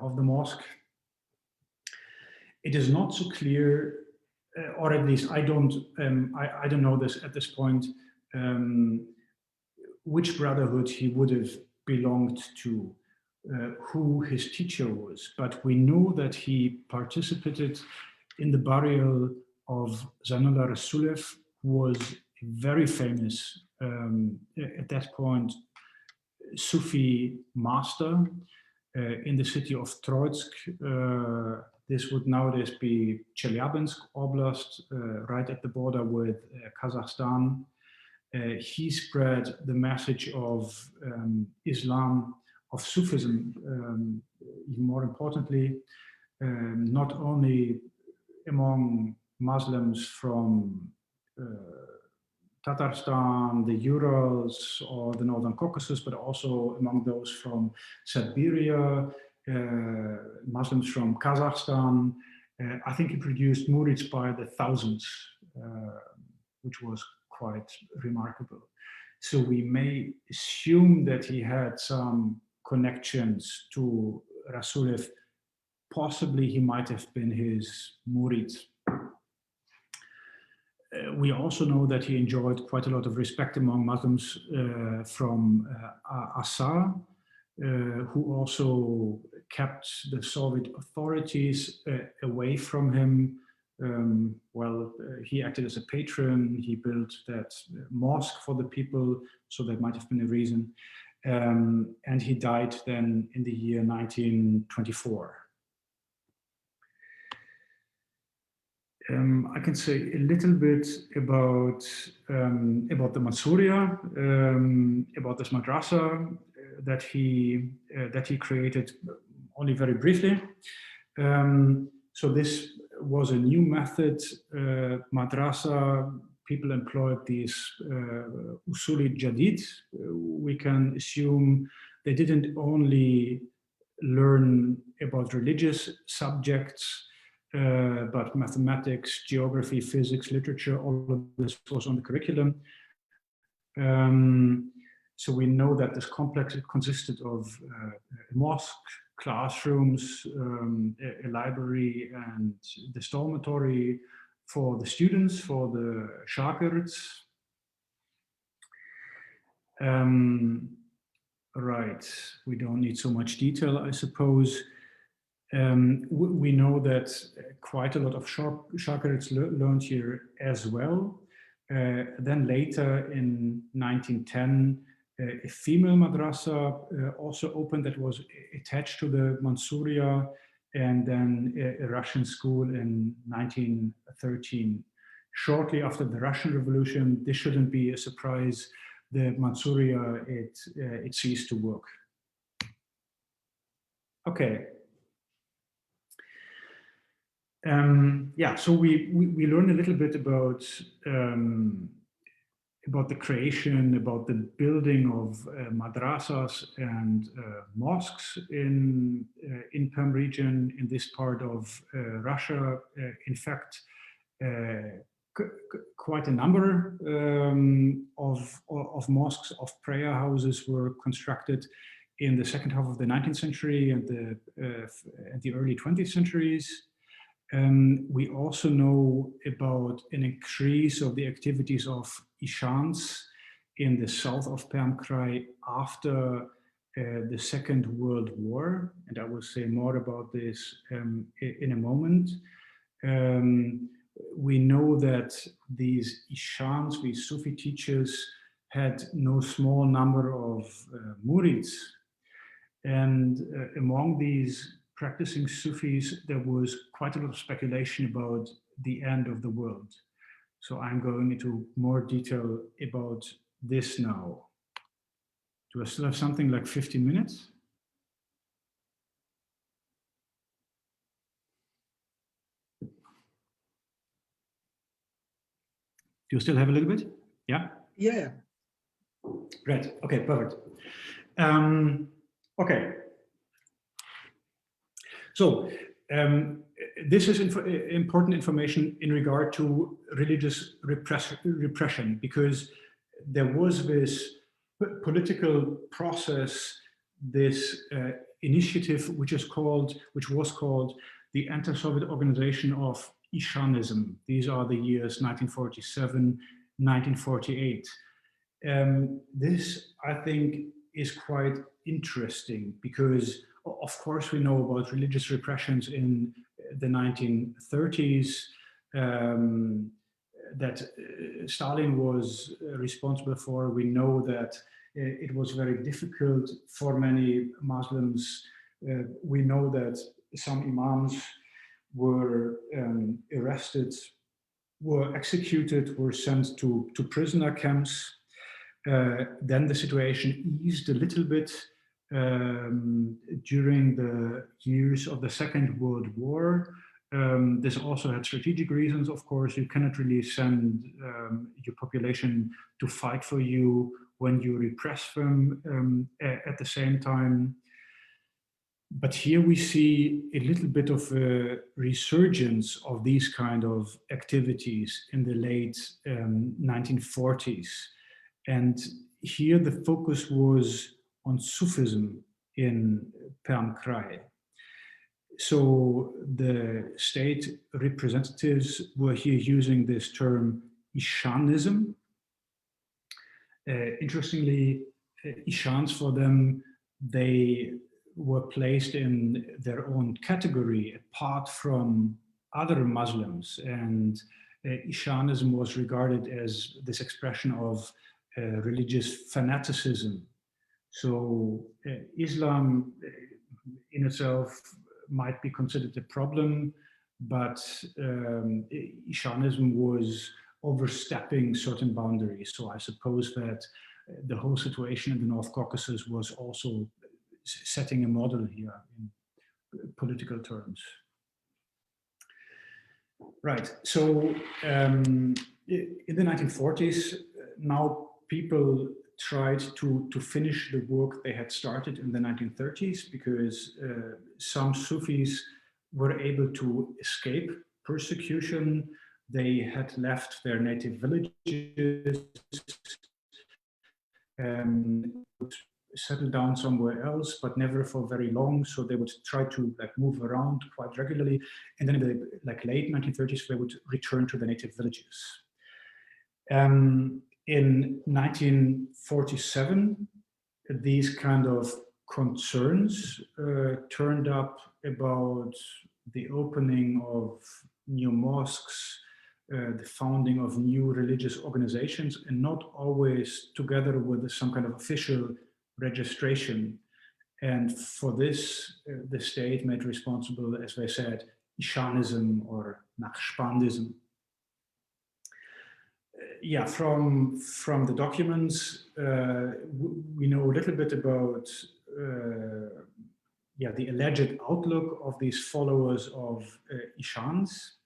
C: of the mosque. It is not so clear, or at least I don't know this at this point, which brotherhood he would have belonged to, who his teacher was. But we know that he participated in the burial of Zainullah Rasulev, who was a very famous, at that point, Sufi master in the city of Troitsk. This would nowadays be Chelyabinsk Oblast, right at the border with Kazakhstan. He spread the message of Islam, of Sufism, even more importantly, not only among Muslims from Tatarstan, the Urals, or the Northern Caucasus, but also among those from Siberia, Muslims from Kazakhstan. I think he produced murids by the thousands, which was quite remarkable. So we may assume that he had some connections to Rasulev. Possibly he might have been his murid. We also know that he enjoyed quite a lot of respect among Muslims from Assa, who also kept the Soviet authorities away from him. He acted as a patron. He built that mosque for the people, so that might have been a reason. And he died then in the year 1924. I can say a little bit about the Mansuriya, about this madrasa that he created, only very briefly. So this was a new method, madrasa. People employed these usuli jadid. We can assume they didn't only learn about religious subjects, but mathematics, geography, physics, literature, all of this was on the curriculum. So we know that this complex, it consisted of a mosque, classrooms, a library, and this dormitory for the students, for the shagirds. Right, we don't need so much detail, I suppose. We know that quite a lot of shagirds learned here as well. Then later in 1910, a female madrasa also opened that was attached to the Mansuria, and then a Russian school in 1913. Shortly after the Russian Revolution, this shouldn't be a surprise, the Mansuria, it ceased to work. Okay. Yeah, so we learned a little bit about the creation, about the building of madrasas and mosques in Perm region, in this part of Russia. In fact, quite a number of mosques, of prayer houses were constructed in the second half of the 19th century and the early 20th centuries. We also know about an increase of the activities of Ishans in the south of Perm Krai after the Second World War, and I will say more about this in a moment. We know that these Ishans, these Sufi teachers, had no small number of murids, and among these practicing Sufis, there was quite a lot of speculation about the end of the world. So I'm going into more detail about this now. Do I still have something like 15 minutes? Do you still have a little bit? Yeah?
A: Yeah.
C: Right, okay, perfect. Okay. So this is important information in regard to religious repression, because there was this political process, this initiative, which was called the Anti-Soviet Organization of Ishanism. These are the years 1947, 1948. This, I think, is quite interesting because, of course, we know about religious repressions in the 1930s, that Stalin was responsible for. We know that it was very difficult for many Muslims. We know that some imams were arrested, were executed, were sent to prisoner camps. Then the situation eased a little bit during the years of the Second World War. This also had strategic reasons, of course. You cannot really send your population to fight for you when you repress them at the same time. But here we see a little bit of a resurgence of these kind of activities in the late 1940s. And here the focus was on Sufism in Perm Krai. So the state representatives were here using this term Ishanism. Interestingly, Ishans, for them, they were placed in their own category apart from other Muslims, and Ishanism was regarded as this expression of religious fanaticism. So Islam in itself might be considered a problem, but Ishanism was overstepping certain boundaries. So I suppose that the whole situation in the North Caucasus was also setting a model here in political terms. Right, so in the 1940s, now people tried to finish the work they had started in the 1930s, because some Sufis were able to escape persecution. They had left their native villages and would settle down somewhere else, but never for very long. So they would try to like move around quite regularly. And then in the like late 1930s, they would return to the native villages. In 1947, these kind of concerns turned up about the opening of new mosques, the founding of new religious organizations, and not always together with some kind of official registration. And for this, the state made responsible, as they said, Ishanism or Naqshbandism. Yeah, from the documents, we know a little bit about the alleged outlook of these followers of Ishans.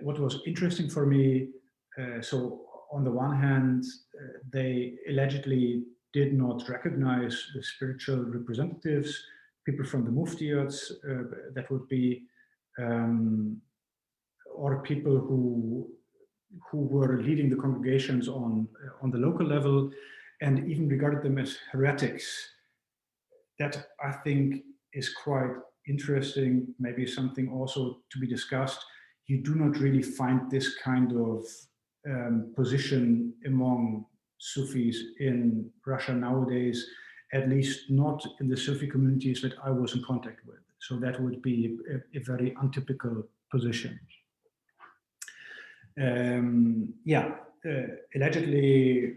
C: What was interesting for me, so on the one hand, they allegedly did not recognize the spiritual representatives, people from the muftiyats, that would be, or people who were leading the congregations on the local level, and even regarded them as heretics. That, I think, is quite interesting, maybe something also to be discussed. You do not really find this kind of position among Sufis in Russia nowadays, at least not in the Sufi communities that I was in contact with. So that would be a very untypical position. Allegedly,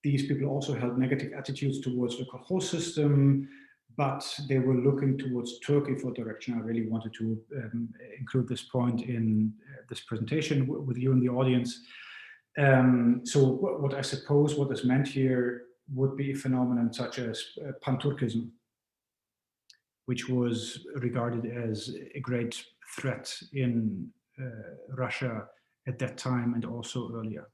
C: these people also held negative attitudes towards the kolkhoz system, but they were looking towards Turkey for direction. I really wanted to include this point in this presentation with you in the audience. So what I suppose what is meant here would be a phenomenon such as pan-Turkism, which was regarded as a great threat in Russia at that time and also earlier.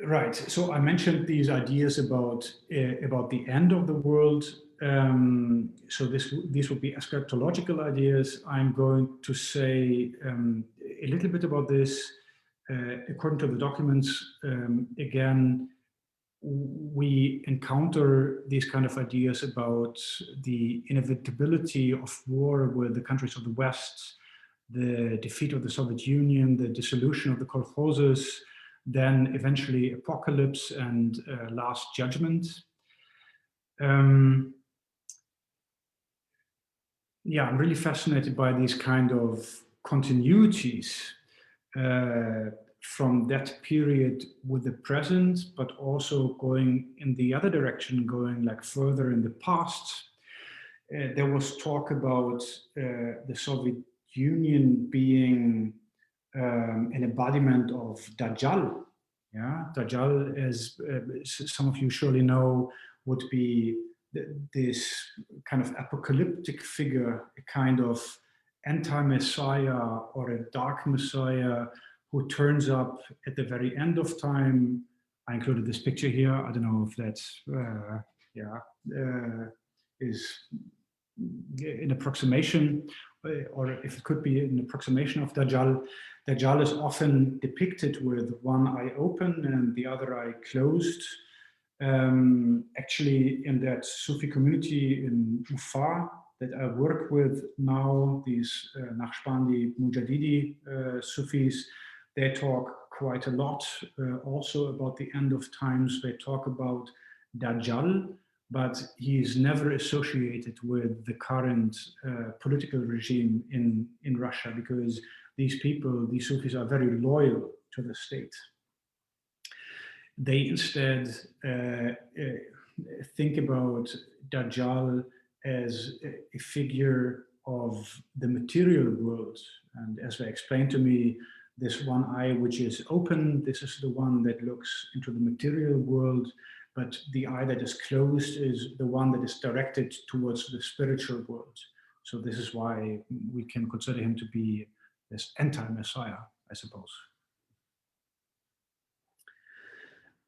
C: Right, so I mentioned these ideas about the end of the world. So these would be eschatological ideas. I'm going to say a little bit about this. According to the documents, again, we encounter these kind of ideas about the inevitability of war with the countries of the West, the defeat of the Soviet Union, the dissolution of the kolkhozes, then eventually apocalypse and last judgment. Yeah, I'm really fascinated by these kind of continuities from that period with the present, but also going in the other direction, going like further in the past. There was talk about the Soviet Union being an embodiment of Dajjal. Yeah, Dajjal, as some of you surely know, would be this kind of apocalyptic figure, a kind of anti-messiah or a dark messiah who turns up at the very end of time. I included this picture here. I don't know if that's, is an approximation, or if it could be an approximation of Dajjal. Dajjal is often depicted with one eye open and the other eye closed. Actually, in that Sufi community in Ufa that I work with now, these Naqshbandi Mujadidi Sufis, they talk quite a lot also about the end of times. They talk about Dajjal, but he is never associated with the current political regime in Russia, because these people, these Sufis, are very loyal to the state. They instead think about Dajjal as a figure of the material world. And as they explained to me, this one eye which is open, this is the one that looks into the material world, but the eye that is closed is the one that is directed towards the spiritual world. So this is why we can consider him to be this anti-messiah, I suppose.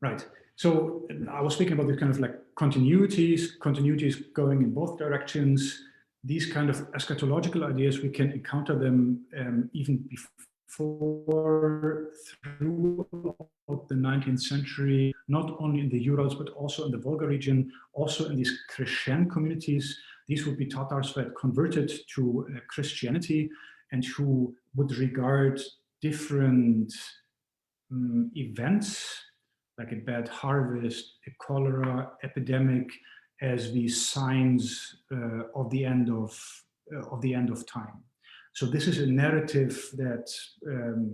C: Right. So I was speaking about this kind of like continuities going in both directions. These kind of eschatological ideas, we can encounter them even before, throughout the 19th century, not only in the Urals, but also in the Volga region, also in these Christian communities. These would be Tatars that converted to Christianity and who would regard different events like a bad harvest, a cholera epidemic, as the signs of the end of time. So this is a narrative that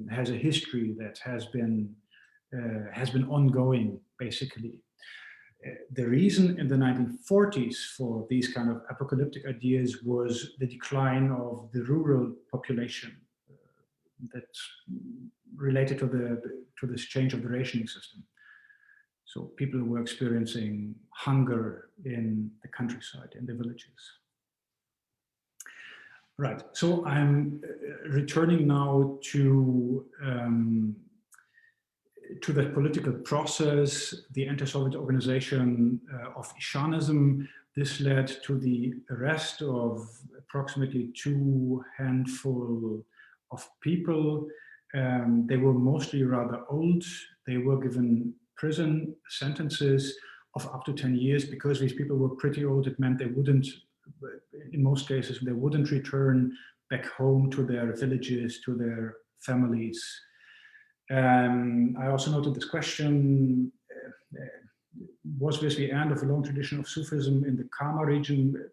C: has a history that has been ongoing, basically. The reason in the 1940s for these kind of apocalyptic ideas was the decline of the rural population that's related to this change of the rationing system. So people were experiencing hunger in the countryside, in the villages. Right, so I'm returning now to the political process, the anti-Soviet organization of Ishanism. This led to the arrest of approximately 2 handful of people. They were mostly rather old. They were given prison sentences of up to 10 years because these people were pretty old. It meant they wouldn't, in most cases, they wouldn't return back home to their villages, to their families. I also noted this question, was this the end of a long tradition of Sufism in the Kama region?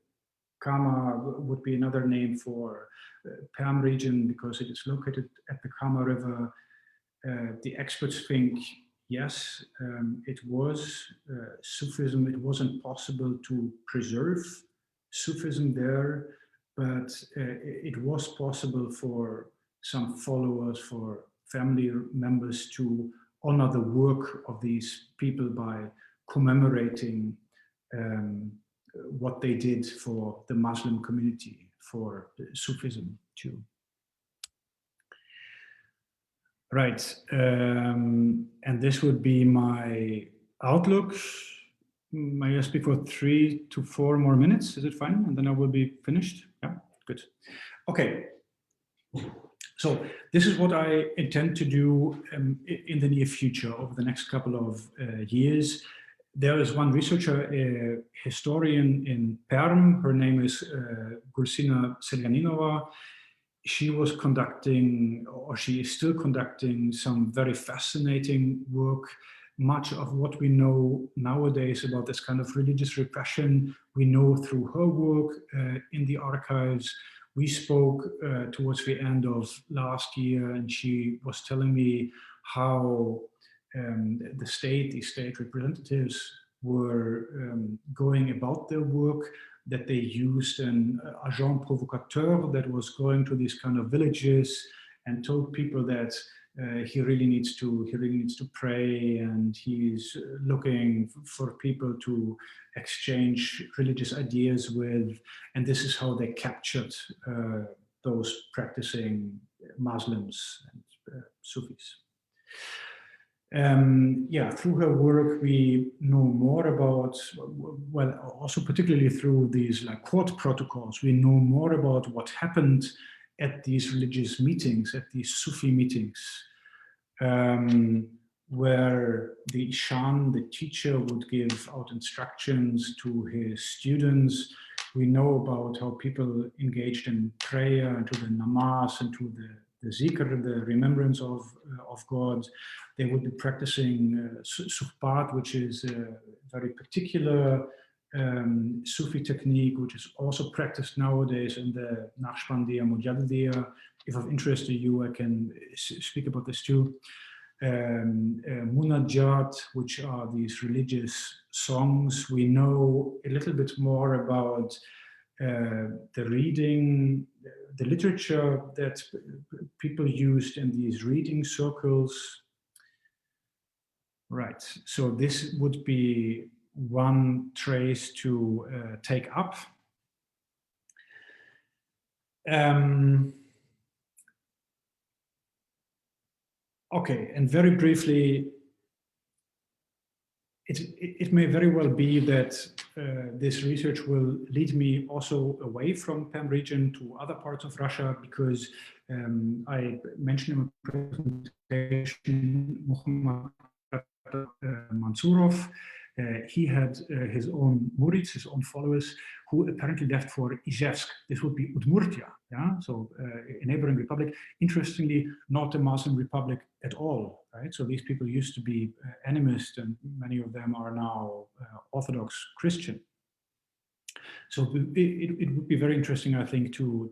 C: Kama would be another name for Perm region because it is located at the Kama River. The experts think, yes, it was Sufism. It wasn't possible to preserve Sufism there, but it was possible for some followers, for family members to honor the work of these people by commemorating what they did for the Muslim community, for Sufism too. Right, and this would be my outlook. May I speak for 3 to 4 more minutes? Is it fine? And then I will be finished? Yeah, good. Okay. So this is what I intend to do in the near future, over the next couple of years. There is one researcher, a historian in Perm. Her name is Gulsina Selyaninova. She was conducting, or she is still conducting, some very fascinating work. Much of what we know nowadays about this kind of religious repression, we know through her work in the archives. We spoke towards the end of last year, and she was telling me how the state representatives were going about their work, that they used an agent provocateur that was going to these kind of villages and told people that he really needs to pray, and he's looking for people to exchange religious ideas with, and this is how they captured those practicing Muslims and Sufis. Yeah, through her work, we know more about, well, also particularly through these like court protocols, we know more about what happened at these religious meetings, at these Sufi meetings, where the Ishan, the teacher, would give out instructions to his students. We know about how people engaged in prayer and to the namaz and to the zikr, the remembrance of God. They would be practicing suhbat, which is a very particular Sufi technique, which is also practiced nowadays in the Naqshbandiya, Mujaddidiyya. If of interest to you, I can speak about this too. Munajat, which are these religious songs. We know a little bit more about the reading, the literature that people used in these reading circles. Right, so this would be one trace to take up. Okay, and very briefly, it may very well be that this research will lead me also away from Perm region to other parts of Russia, because I mentioned in my presentation Muhammad Mansurov. He had his own murids, his own followers, who apparently left for Izhevsk. This would be Udmurtia, yeah? So a neighboring republic. Interestingly, not a Muslim republic at all, right? So these people used to be animists, and many of them are now Orthodox Christian. So it would be very interesting, I think, to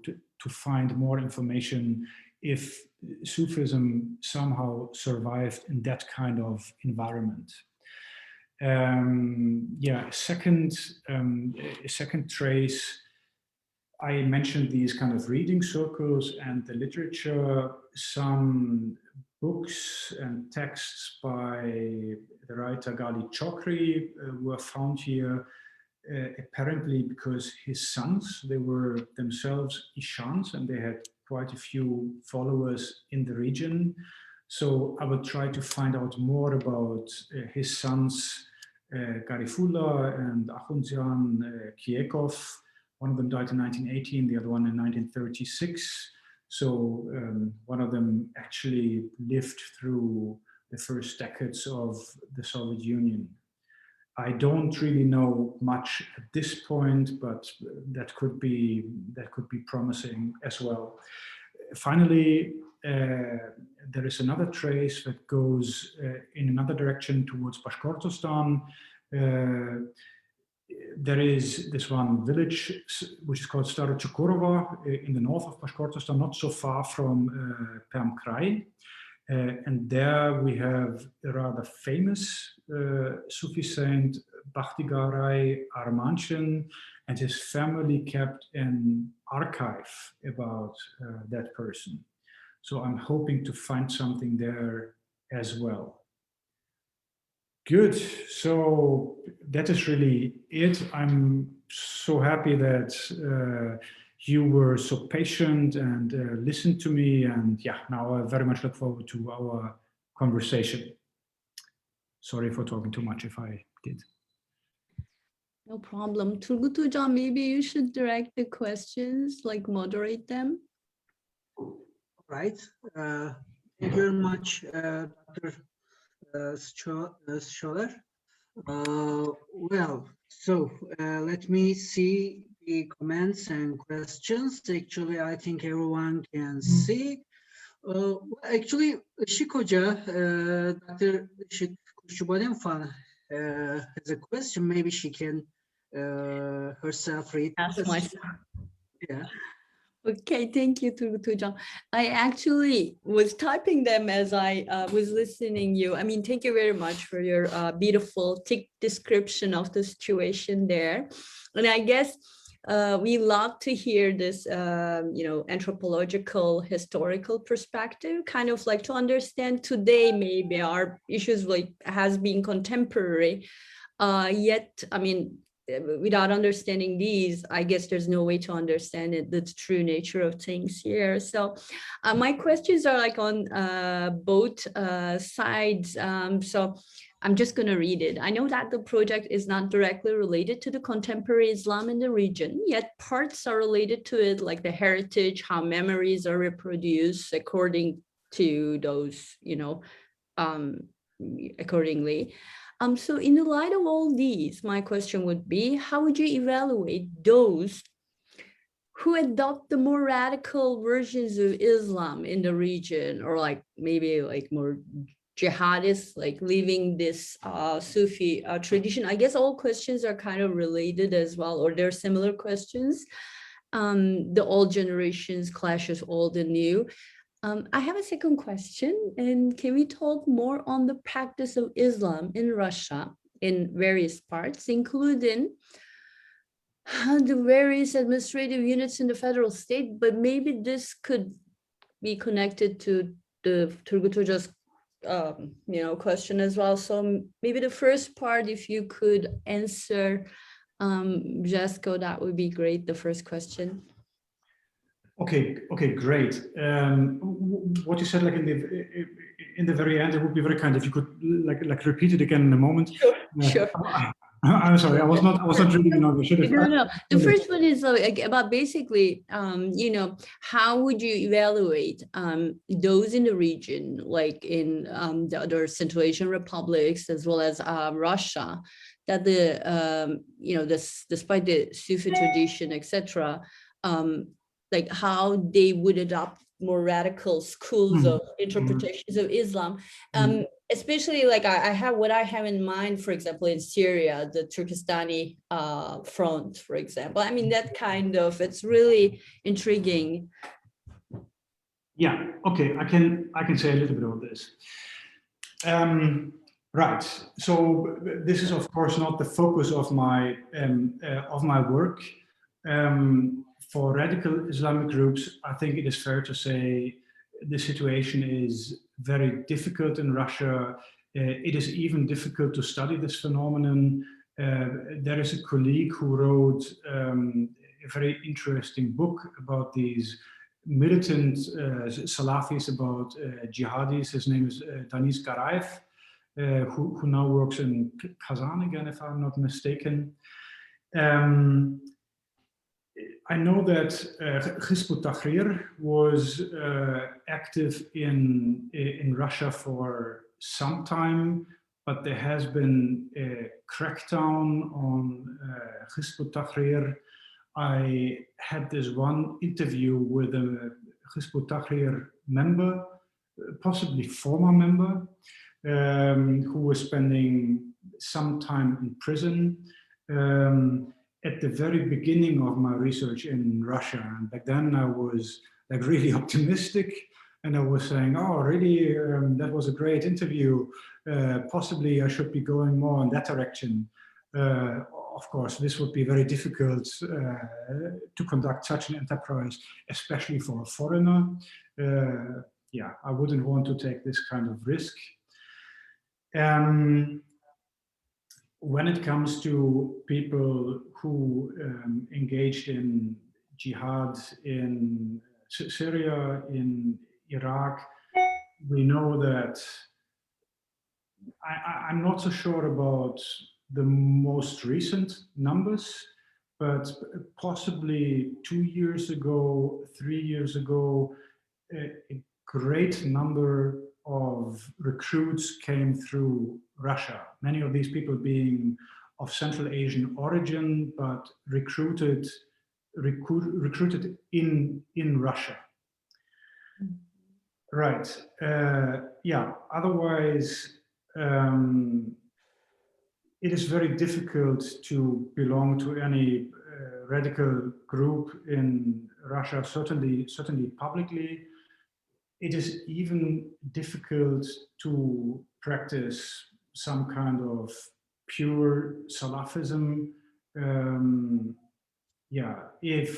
C: find more information if Sufism somehow survived in that kind of environment. Yeah, a second trace, I mentioned these kind of reading circles and the literature. Some books and texts by the writer Gali Chokri were found here, apparently because his sons, they were themselves Ishans, and they had quite a few followers in the region. So I would try to find out more about his sons, Garifullah and Akhundzian Kiekov. One of them died in 1918, the other one in 1936. So one of them actually lived through the first decades of the Soviet Union. I don't really know much at this point, but that could be promising as well. Finally, there is another trace that goes in another direction towards Bashkortostan. There is this one village which is called Staro Chukurova in the north of Bashkortostan, not so far from Perm Krai. And there we have a rather famous Sufi saint, Bakhtigarai Armanchen, and his family kept an archive about that person. So I'm hoping to find something there as well. Good, so that is really it. I'm so happy that you were so patient and listened to me, and yeah, now I very much look forward to our conversation. Sorry for talking too much if I did.
B: No problem. Turgut Hocam, maybe you should direct the questions, like moderate them.
A: Right. Thank you very much, Dr. Schmoller. Well, so let me see the comments and questions. Actually, I think everyone can see. Actually, Işık Hoca, Dr. Işık Kuşçubadenfan has a question. Maybe she can herself read.
B: Ask myself.
A: Yeah.
B: Okay, thank you, Turgut Hocam. I actually was typing them as I was listening you. I mean, thank you very much for your beautiful, thick description of the situation there. And I guess we love to hear this, anthropological, historical perspective, kind of like to understand today, maybe our issues like has been contemporary, yet, I mean, without understanding these, I guess there's no way to understand it, the true nature of things here. So my questions are like on both sides. So I'm just going to read it. I know that the project is not directly related to the contemporary Islam in the region, yet parts are related to it, like the heritage, how memories are reproduced according to those, accordingly. So in the light of all these, my question would be, how would you evaluate those who adopt the more radical versions of Islam in the region, or like maybe like more jihadists, like leaving this Sufi tradition? I guess all questions are kind of related as well, or they're similar questions. The old generations clashes old and new. I have a second question, and can we talk more on the practice of Islam in Russia in various parts, including the various administrative units in the federal state, but maybe this could be connected to the Turgut Hoca's question as well. So maybe the first part, if you could answer, Jesko, that would be great, the first question.
C: Okay, great. What you said, like in the very end, it would be very kind if you could like repeat it again in a moment.
B: Sure.
C: I'm sorry, I was not reading.
B: No. The first one is about basically, you know, how would you evaluate those in the region, like in the other Central Asian republics as well as Russia, that the you know, despite the Sufi tradition, etc., like how they would adopt more radical schools of interpretations of Islam. Especially like I have what I have in mind, for example, in Syria, the Turkestani front, for example. I mean, that kind of, it's really intriguing.
C: Yeah, okay, I can say a little bit about this. Right, so this is of course not the focus of my work. For radical Islamic groups, I think it is fair to say the situation is very difficult in Russia. It is even difficult to study this phenomenon. There is a colleague who wrote a very interesting book about these militant Salafis, about jihadis. His name is Danis Garayev, who now works in Kazan again, if I'm not mistaken. I know that Hizb ut-Tahrir was active in Russia for some time, but there has been a crackdown on Hizb ut-Tahrir. I had this one interview with a Hizb ut-Tahrir member, possibly former member, who was spending some time in prison. At the very beginning of my research in Russia, and back then I was like really optimistic, and I was saying, oh, really, that was a great interview. Possibly I should be going more in that direction. Of course, this would be very difficult to conduct such an enterprise, especially for a foreigner. Yeah, I wouldn't want to take this kind of risk. When it comes to people who engaged in jihad in Syria, in Iraq, we know that I'm not so sure about the most recent numbers, but possibly 2 years ago, 3 years ago, a great number of recruits came through Russia. Many of these people being of Central Asian origin, but recruited in Russia. Right. Yeah. Otherwise, it is very difficult to belong to any radical group in Russia. Certainly publicly. It is even difficult to practice some kind of pure Salafism. Yeah, if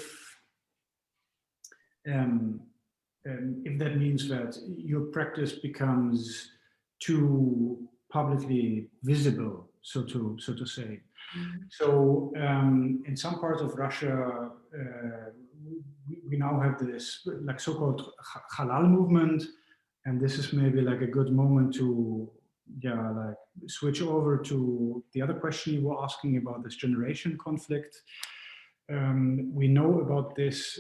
C: that means that your practice becomes too publicly visible, so to say. So in some parts of Russia, we now have this like so-called halal movement, and this is maybe like a good moment to like switch over to the other question you were asking about, this generation conflict. We know about this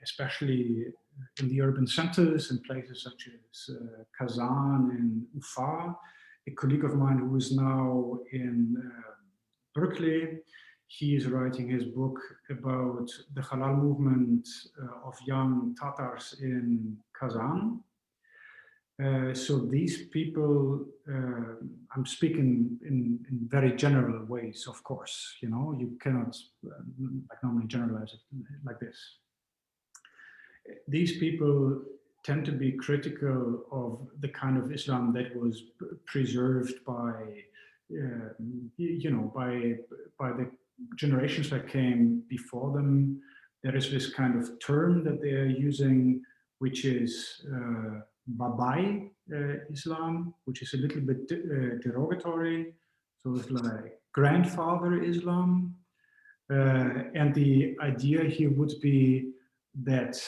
C: especially in the urban centers, in places such as Kazan and Ufa. A colleague of mine who is now in Berkeley, he is writing his book about the halal movement of young Tatars in Kazan. So these people, I'm speaking in very general ways, of course, you know, you cannot like normally generalize it like this. These people tend to be critical of the kind of Islam that was preserved by, you know, by the generations that came before them. There is this kind of term that they are using, which is Babai Islam, which is a little bit derogatory. So it's like grandfather Islam. And the idea here would be that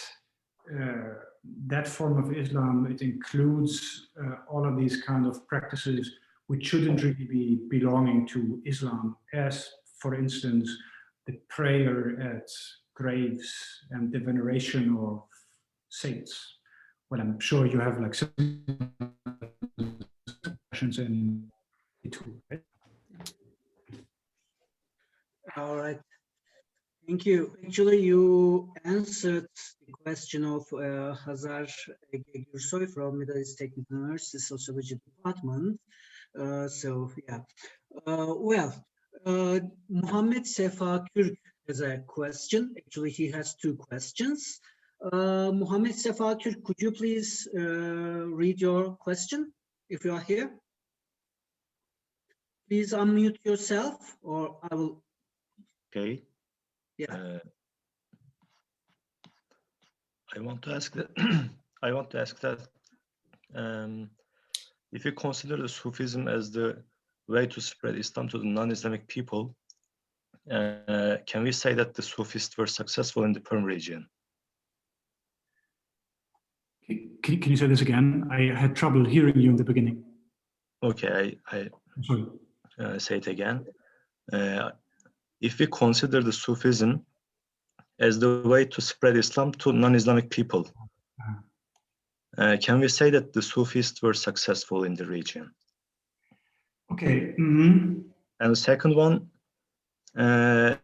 C: that form of Islam, it includes all of these kind of practices which shouldn't really be belonging to Islam, as, for instance, the prayer at graves and the veneration of saints. Well, I'm sure you have like some questions in it too, right?
A: All right. Thank you. Actually, you answered the question of Hazar Gürsoy from Middle East Technical University Sociology Department. So, yeah. Muhammad Sefa Kürk has a question. Actually, he has two questions. Muhammad Sefa Kürk, could you please read your question if you are here? Please unmute yourself, or I will.
D: Okay.
A: Yeah.
D: I want to ask that. If you consider the Sufism as the way to spread Islam to the non-Islamic people, can we say that the Sufis were successful in the Perm region?
C: Can you say this again? I had trouble hearing you in the beginning.
D: Okay, I'm
C: sorry.
D: Say it again. If we consider the Sufism as the way to spread Islam to non-Islamic people, can we say that the Sufis were successful in the region?
C: Okay.
D: And the second one, did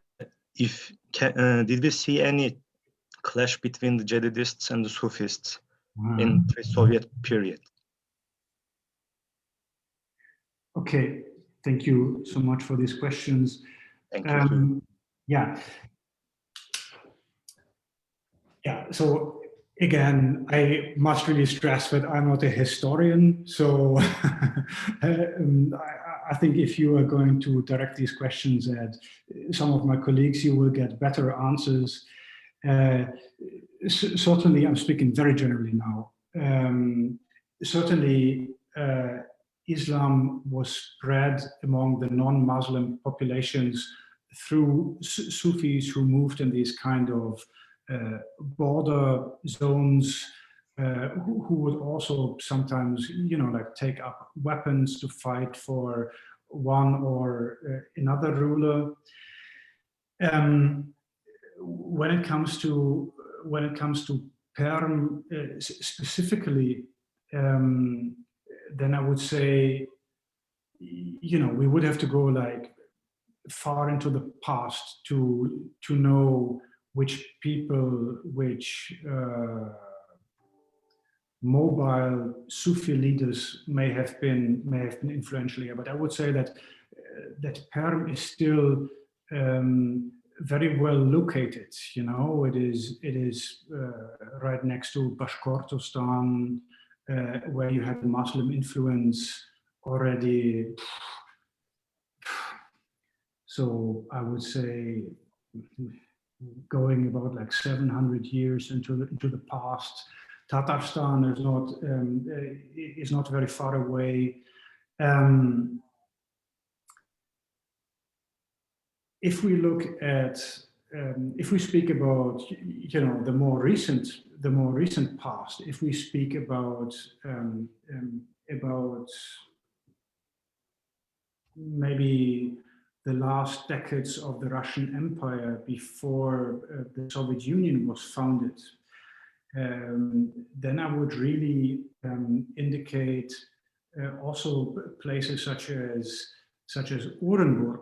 D: we see any clash between the Jadidists and the Sufists in the Soviet period?
C: Okay, thank you so much for these questions.
D: Thank you.
C: Yeah. So again, I must really stress that I'm not a historian. So I think if you are going to direct these questions at some of my colleagues, you will get better answers. Certainly, I'm speaking very generally now. Certainly, Islam was spread among the non-Muslim populations through Sufis who moved in these kind of border zones, who would also sometimes, like take up weapons to fight for one or another ruler. When it comes to Perm specifically, then I would say, we would have to go like far into the past to know which people, which mobile Sufi leaders may have been influential here. But I would say that Perm is still very well located. It is right next to Bashkortostan, where you had the Muslim influence already. So I would say going about like 700 years into the past. Tatarstan is not very far away. If we look at, if we speak about, the more recent past, if we speak about maybe the last decades of the Russian Empire before the Soviet Union was founded, then I would really indicate also places such as Orenburg,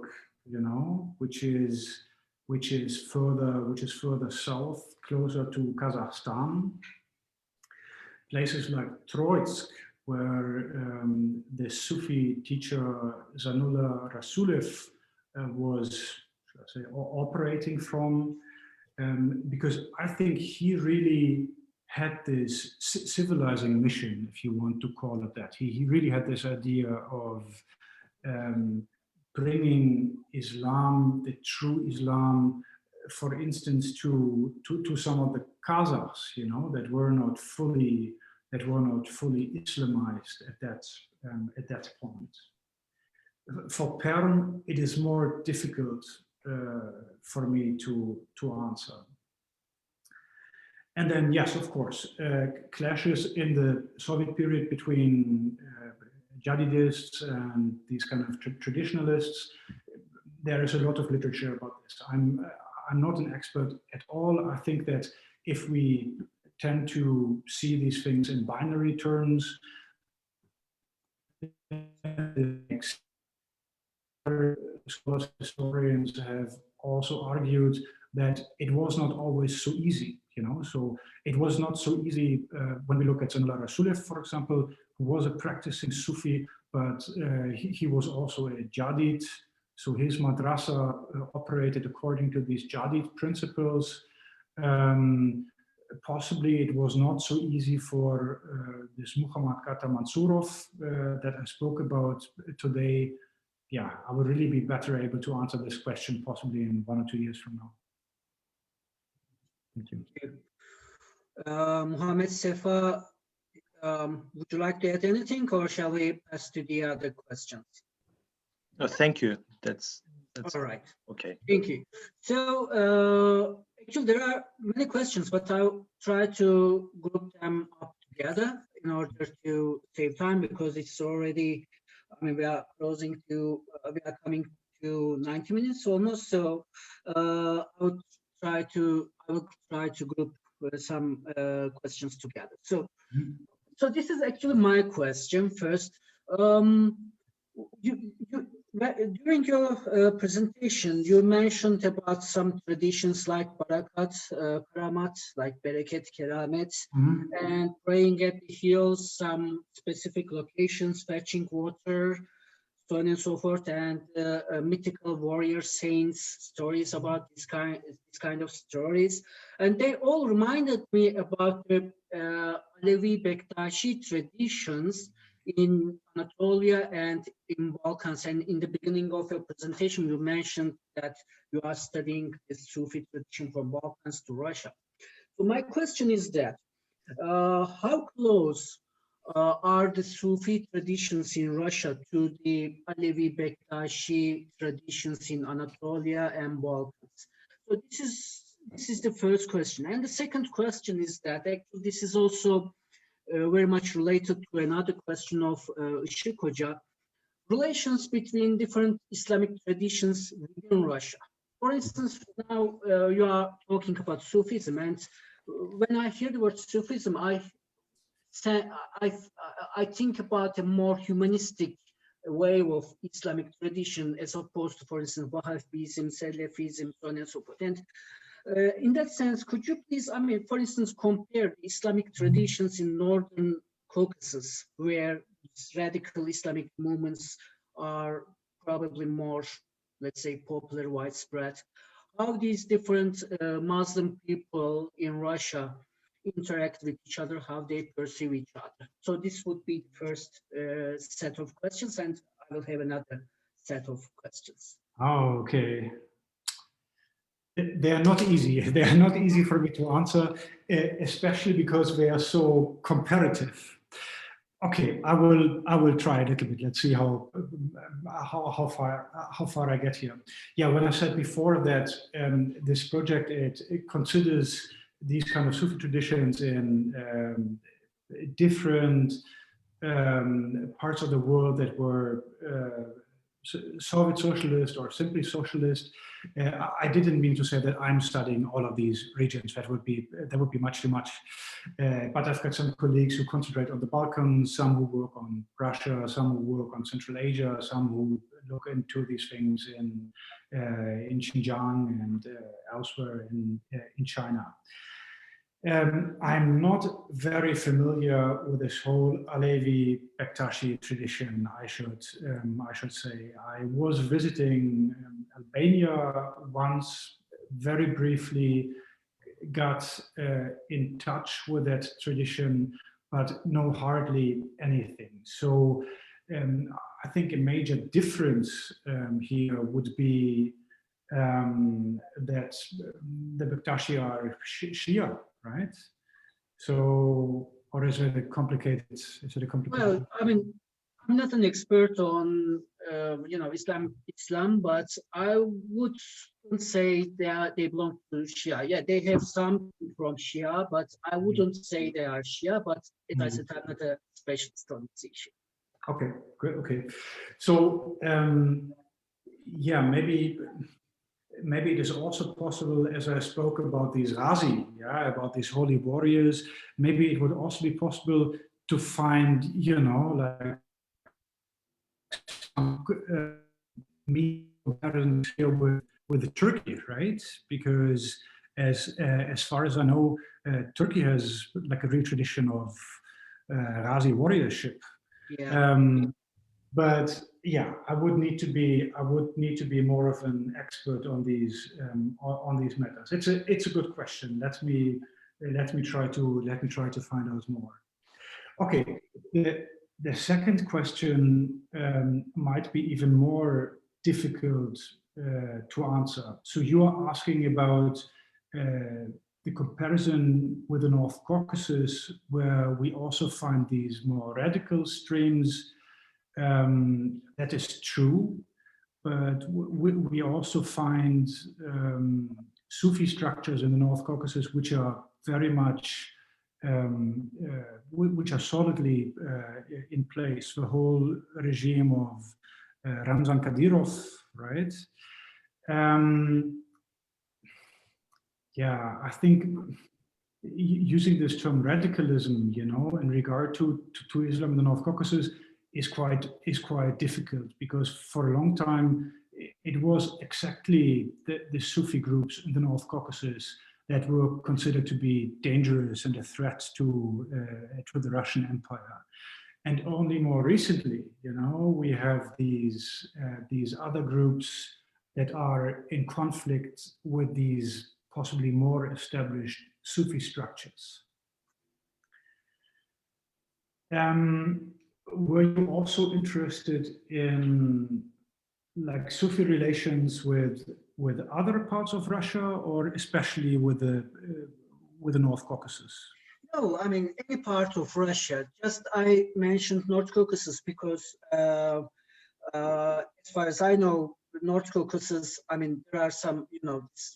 C: which is further south, closer to Kazakhstan. Places like Troitsk, where the Sufi teacher Zanullah Rasulev was, should I say, operating from, because I think he really had this civilizing mission, if you want to call it that. He really had this idea of bringing Islam, the true Islam, for instance, to some of the Kazakhs, that were not fully Islamized at that point. For Perm, it is more difficult for me to answer. And then, yes, of course, clashes in the Soviet period between Jadidists and these kind of traditionalists. There is a lot of literature about this. I'm not an expert at all. I think that if we tend to see these things in binary terms, scholars, historians have also argued that it was not always so easy, you know. So it was not so easy when we look at Zanullah Rasuliev, for example, who was a practicing Sufi, but he was also a Jadid. So his madrasa operated according to these Jadid principles. Possibly it was not so easy for this Muhammad Kata Mansurov that I spoke about today. Yeah, I would really be better able to answer this question possibly in 1 or 2 years from now. Thank you.
A: Mohammed Sefa, would you like to add anything, or shall we pass to the other questions?
D: No, thank you. That's
A: all right.
D: Okay.
A: Thank you. So actually there are many questions, but I'll try to group them up together in order to save time, because it's already, I mean, we are closing to, we are coming to 90 minutes almost. So I will try to group some questions together. So, so this is actually my question first. During your presentation, you mentioned about some traditions like barakat, karamat, like bereket, keramet, and praying at the hills, some specific locations, fetching water, so on and so forth, and mythical warrior saints, stories about this kind of stories. And they all reminded me about the Alevi Bektashi traditions in Anatolia and in Balkans. And in the beginning of your presentation, you mentioned that you are studying the Sufi tradition from Balkans to Russia. So my question is that, how close are the Sufi traditions in Russia to the Alevi Bektashi traditions in Anatolia and Balkans? So this is the first question. And the second question is that actually this is also very much related to another question of Işık Hoca, relations between different Islamic traditions within Russia. For instance, now you are talking about Sufism, and when I hear the word Sufism, I think about a more humanistic way of Islamic tradition as opposed to, for instance, Wahhabism, Salafism, so on and so forth. And in that sense, could you please, I mean, for instance, compare the Islamic traditions in Northern Caucasus, where radical Islamic movements are probably more, let's say, popular, widespread, how these different Muslim people in Russia interact with each other, how they perceive each other. So this would be the first set of questions, and I will have another set of questions.
C: Oh, okay. They are not easy. They are not easy for me to answer, especially because they are so comparative. Okay, I will try a little bit. Let's see how far I get here. Yeah, when I said before that this project it considers these kind of Sufi traditions in different parts of the world that were Soviet socialist or simply socialist. I didn't mean to say that I'm studying all of these regions. That would be much too much. But I've got some colleagues who concentrate on the Balkans, some who work on Russia, some who work on Central Asia, some who look into these things in Xinjiang and elsewhere in China. I'm not very familiar with this whole Alevi Bektashi tradition, I should say. I was visiting Albania once, very briefly, got in touch with that tradition, but know hardly anything. So I think a major difference here would be that the Bektashi are Shia, right? So, or is it a complicated? Well,
A: I mean, I'm not an expert on Islam, but I wouldn't say they belong to Shia. Yeah, they have some from Shia, but I wouldn't say they are Shia. But as I said, I'm not a specialist on this issue.
C: Okay, good. Okay, so yeah, maybe it is also possible, as I spoke about these Ghazi, yeah, about these holy warriors. Maybe it would also be possible to find, like some comparisons here with Turkey, right? Because as far as I know, Turkey has like a real tradition of Ghazi warriorship.
A: Yeah.
C: But yeah, I would need to be more of an expert on these matters. It's a good question. Let me try to find out more. Okay, the second question might be even more difficult to answer. So you are asking about the comparison with the North Caucasus, where we also find these more radical streams. That is true, but we also find Sufi structures in the North Caucasus which are very much, which are solidly in place. The whole regime of Ramzan Kadyrov, right? Yeah, I think using this term radicalism, in regard to Islam in the North Caucasus, is quite difficult, because for a long time it was exactly the Sufi groups in the North Caucasus that were considered to be dangerous and a threat to the Russian Empire. And only more recently, we have these other groups that are in conflict with these possibly more established Sufi structures. Were you also interested in like Sufi relations with other parts of Russia, or especially with the North Caucasus?
A: No, I mean any part of Russia. Just I mentioned North Caucasus because as far as I know, North Caucasus, I mean, there are some,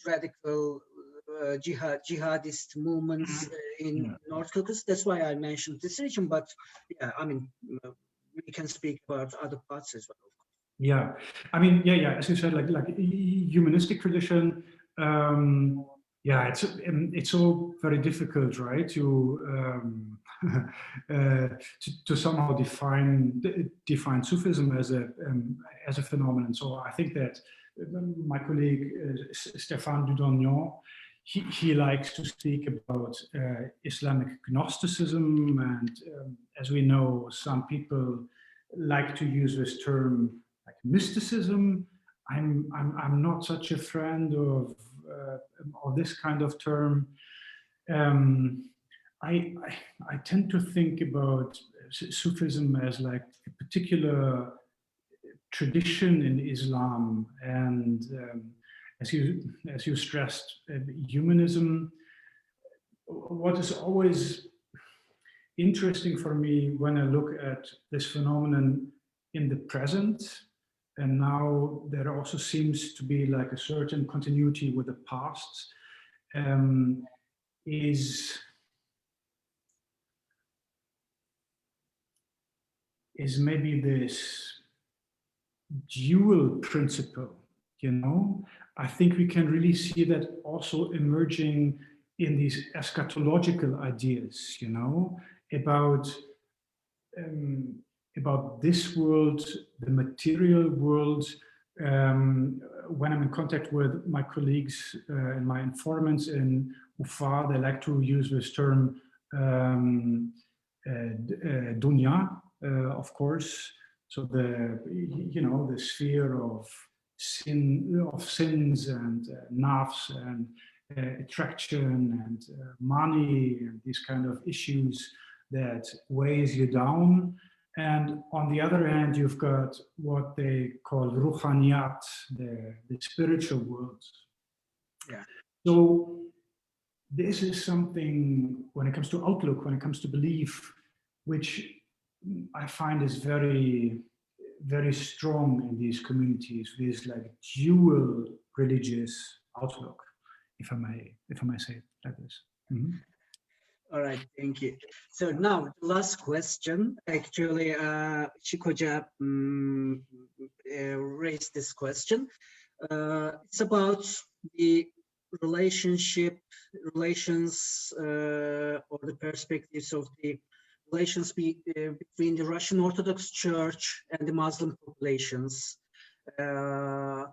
A: radical jihadist movements in North Caucasus. That's why I mentioned this region. But yeah, I mean, we can speak about other parts as well.
C: Yeah, I mean, yeah. As you said, like humanistic tradition. Yeah, it's all very difficult, right? To somehow define Sufism as a phenomenon. So I think that my colleague Stéphane Dudognon, he likes to speak about Islamic Gnosticism, and as we know, some people like to use this term like mysticism. I'm not such a friend of this kind of term. I tend to think about Sufism as like a particular tradition in Islam, and as you stressed, humanism. What is always interesting for me when I look at this phenomenon in the present, and now there also seems to be like a certain continuity with the past, is maybe this dual principle, I think we can really see that also emerging in these eschatological ideas, about this world, the material world. When I'm in contact with my colleagues and my informants in Ufa, they like to use this term dunya, of course. So the sphere of sins and nafs and attraction and money and these kind of issues that weighs you down. And on the other hand, you've got what they call ruhaniyat, the spiritual world.
A: Yeah.
C: So this is something, when it comes to outlook, when it comes to belief, which I find is very, very strong in these communities with like dual religious outlook, if I may say it like this. Mm-hmm.
A: All right, thank you. So now the last question, actually, Shikoja raised this question. It's about the relations, or the perspectives of the relations between the Russian Orthodox Church and the Muslim populations, or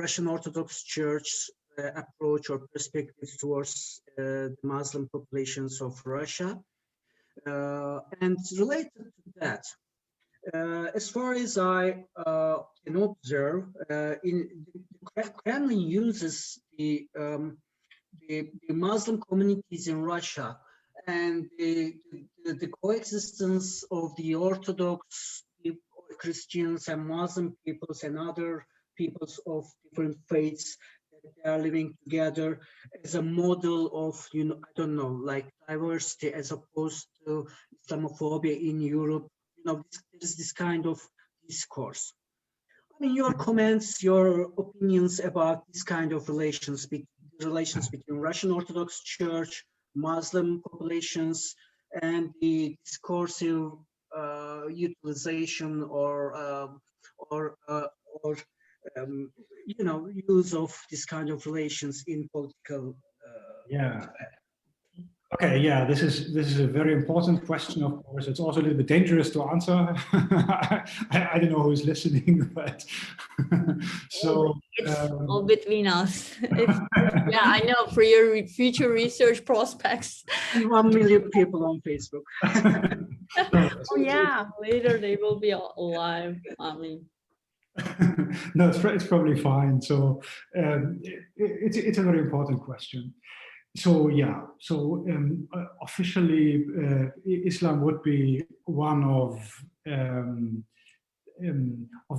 A: Russian Orthodox Church approach or perspectives towards the Muslim populations of Russia. And related to that, as far as I can observe, the Kremlin uses the Muslim communities in Russia and the coexistence of the Orthodox Christians and Muslim peoples and other peoples of different faiths that they are living together as a model of, I don't know, like diversity as opposed to Islamophobia in Europe. There's this kind of discourse. I mean, your comments, your opinions about this kind of relations between Russian Orthodox Church, Muslim populations, and the discursive utilization or use of this kind of relations in political.
C: Yeah. Okay, yeah, this is a very important question, of course. It's also a little bit dangerous to answer. I don't know who's listening, but so
B: it's all between us. Yeah, I know, for your future research prospects.
A: 1 million people on Facebook.
B: Oh yeah, later they will be alive. I mean,
C: no, it's probably fine. So it's a very important question. So yeah, so officially Islam would be one of the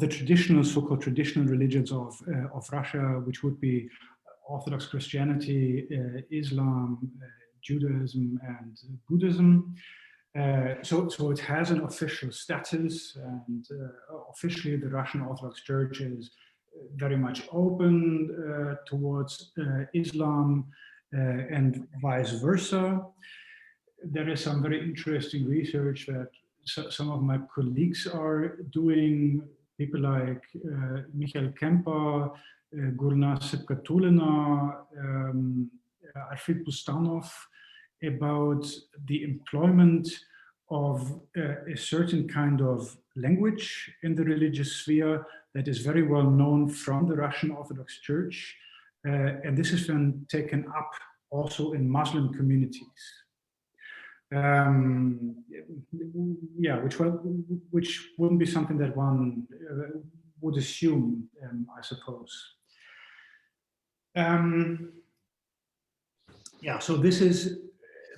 C: traditional, so-called traditional religions of Russia, which would be Orthodox Christianity, Islam, Judaism, and Buddhism. So it has an official status, and officially the Russian Orthodox Church is very much open towards Islam. And vice versa. There is some very interesting research that some of my colleagues are doing, people like Michael Kemper, Gurna Sipkatulina, Alfred Bustanov, about the employment of a certain kind of language in the religious sphere that is very well known from the Russian Orthodox Church. And this has been taken up also in Muslim communities. Yeah, which wouldn't be something that one would assume, I suppose. Yeah, so this is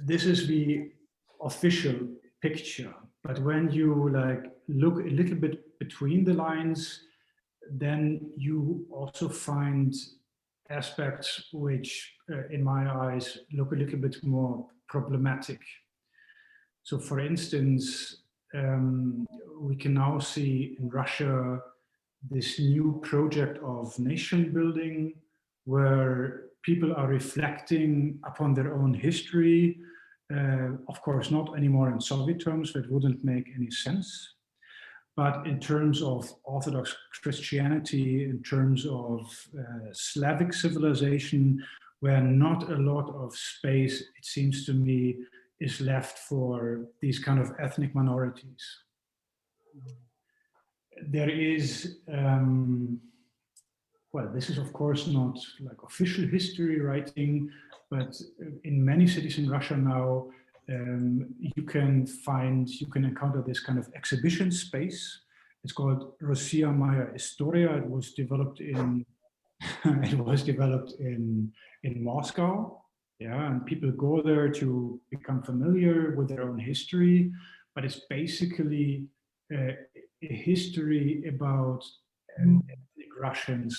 C: the official picture. But when you look a little bit between the lines, then you also find aspects which, in my eyes, look a little bit more problematic. So, for instance, we can now see in Russia this new project of nation building, where people are reflecting upon their own history. Of course, not anymore in Soviet terms, that wouldn't make any sense. But in terms of Orthodox Christianity, in terms of Slavic civilization, where not a lot of space, it seems to me, is left for these kind of ethnic minorities. There is, well, this is of course not like official history writing, but in many cities in Russia now, you can encounter this kind of exhibition space. It's called Rossiya Maya Istoria. It was developed in in Moscow. Yeah, and people go there to become familiar with their own history, but it's basically a history about ethnic Russians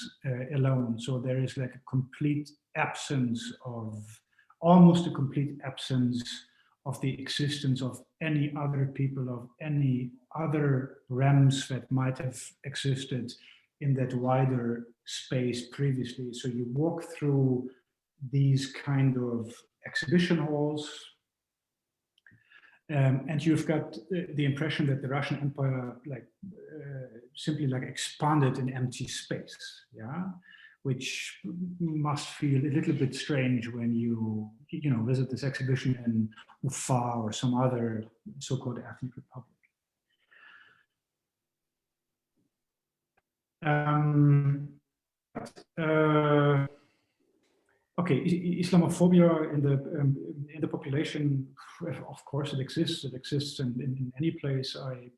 C: alone. So there is like a complete absence of, almost a complete absence of the existence of any other people, of any other realms that might have existed in that wider space previously. So you walk through these kind of exhibition halls, and you've got the impression that the Russian Empire simply expanded in empty space, yeah, which must feel a little bit strange when you visit this exhibition in Ufa or some other so-called ethnic republic. Okay, Islamophobia in the population, of course, it exists. It exists in any place. I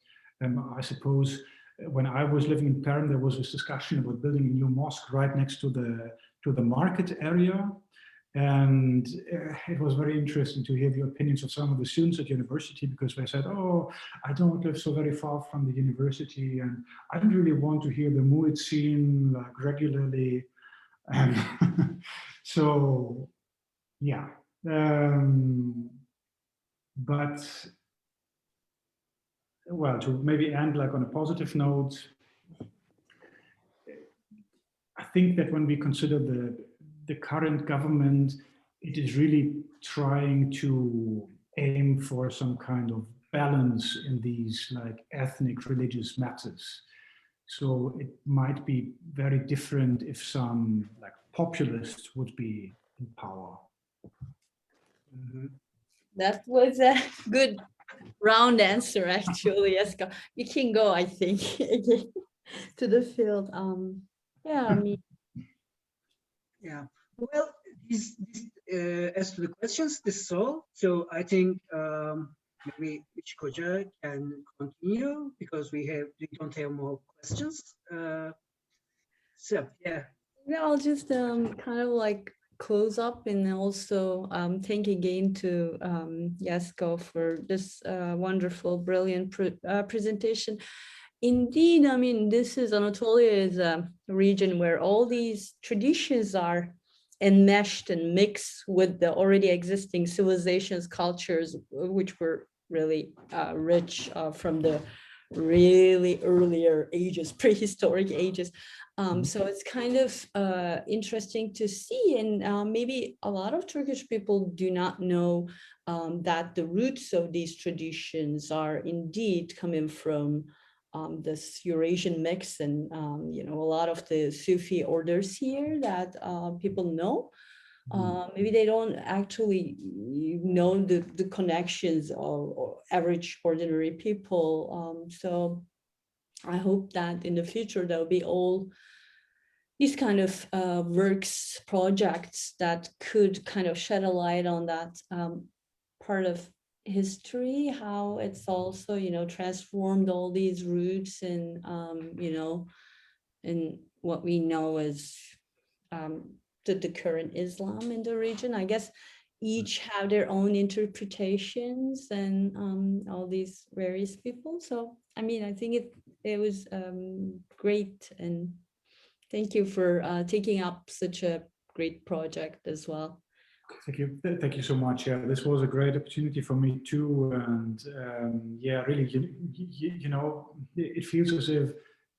C: suppose when I was living in Perm, there was this discussion about building a new mosque right next to the market area. And it was very interesting to hear the opinions of some of the students at university, because they said, oh, I don't live so very far from the university, and I don't really want to hear the muezzin regularly. So, yeah. But, well, to maybe end on a positive note, I think that when we consider the current government, it is really trying to aim for some kind of balance in these ethnic religious matters. So it might be very different if some populists would be in power.
A: Mhm.
B: That was a good round answer, actually, Jesko. You can go, I think, again to the field. Yeah, I mean,
A: Yeah. Well, as to the questions, this is all. So I think maybe Jesko can continue because we don't have more questions. So yeah.
B: yeah, I'll just kind of close up and also thank again to Jesko for this wonderful, brilliant presentation. Indeed, I mean, Anatolia is a region where all these traditions are enmeshed and mixed with the already existing civilizations, cultures, which were really rich from the really earlier ages, prehistoric ages. So it's kind of interesting to see, and maybe a lot of Turkish people do not know that the roots of these traditions are indeed coming from this Eurasian mix, and a lot of the Sufi orders here that people know. Maybe they don't actually know the connections of average ordinary people. So I hope that in the future there'll be all these kind of works, projects that could kind of shed a light on that part of history, how it's also, transformed all these roots and, and what we know as the current Islam in the region. I guess each have their own interpretations and all these various people. So, I mean, I think it was great, and thank you for taking up such a great project as well.
C: Thank you. Thank you so much. Yeah, this was a great opportunity for me too. And yeah, really, it feels as if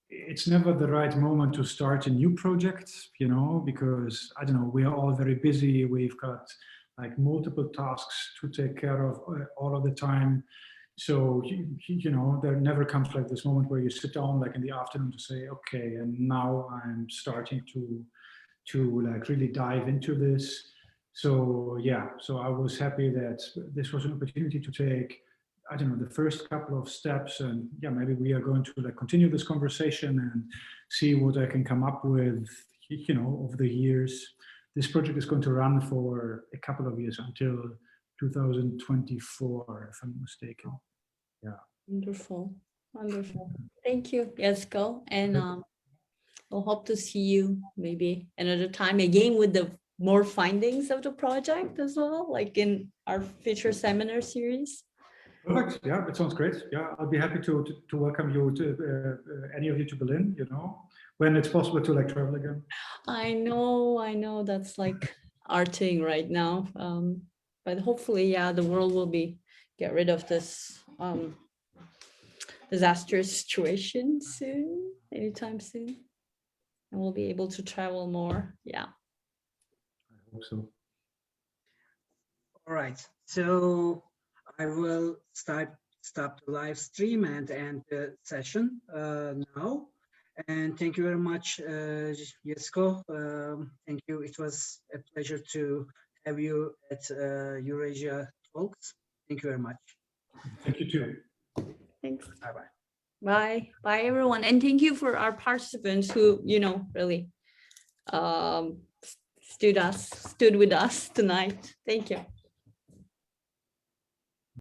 C: it's never the right moment to start a new project, because I don't know, we are all very busy. We've got multiple tasks to take care of all of the time. So, there never comes this moment where you sit down in the afternoon to say, okay, and now I'm starting to really dive into this. So yeah, so I was happy that this was an opportunity to take, I don't know, the first couple of steps, and yeah, maybe we are going to continue this conversation and see what I can come up with, over the years. This project is going to run for a couple of years until 2024, if I'm mistaken. Yeah.
B: Wonderful, wonderful. Thank you, Jesko, and we'll hope to see you maybe another time again with the more findings of the project as well, in our future seminar series.
C: Perfect. Yeah, that sounds great. Yeah, I'll be happy to welcome you to any of you to Berlin. When it's possible to travel again.
B: I know. That's our thing right now. but hopefully, yeah, the world will get rid of this disastrous situation soon, anytime soon, and we'll be able to travel more. Yeah.
C: I hope so.
A: All right, so I will stop the live stream and end the session now. And thank you very much, Jesko. Thank you. It was a pleasure to have you at Eurasia Talks. Thank you very much.
C: Thank you too.
B: Thanks.
A: Bye-bye.
B: Bye. Bye, everyone. And thank you for our participants who, really stood with us tonight. Thank you.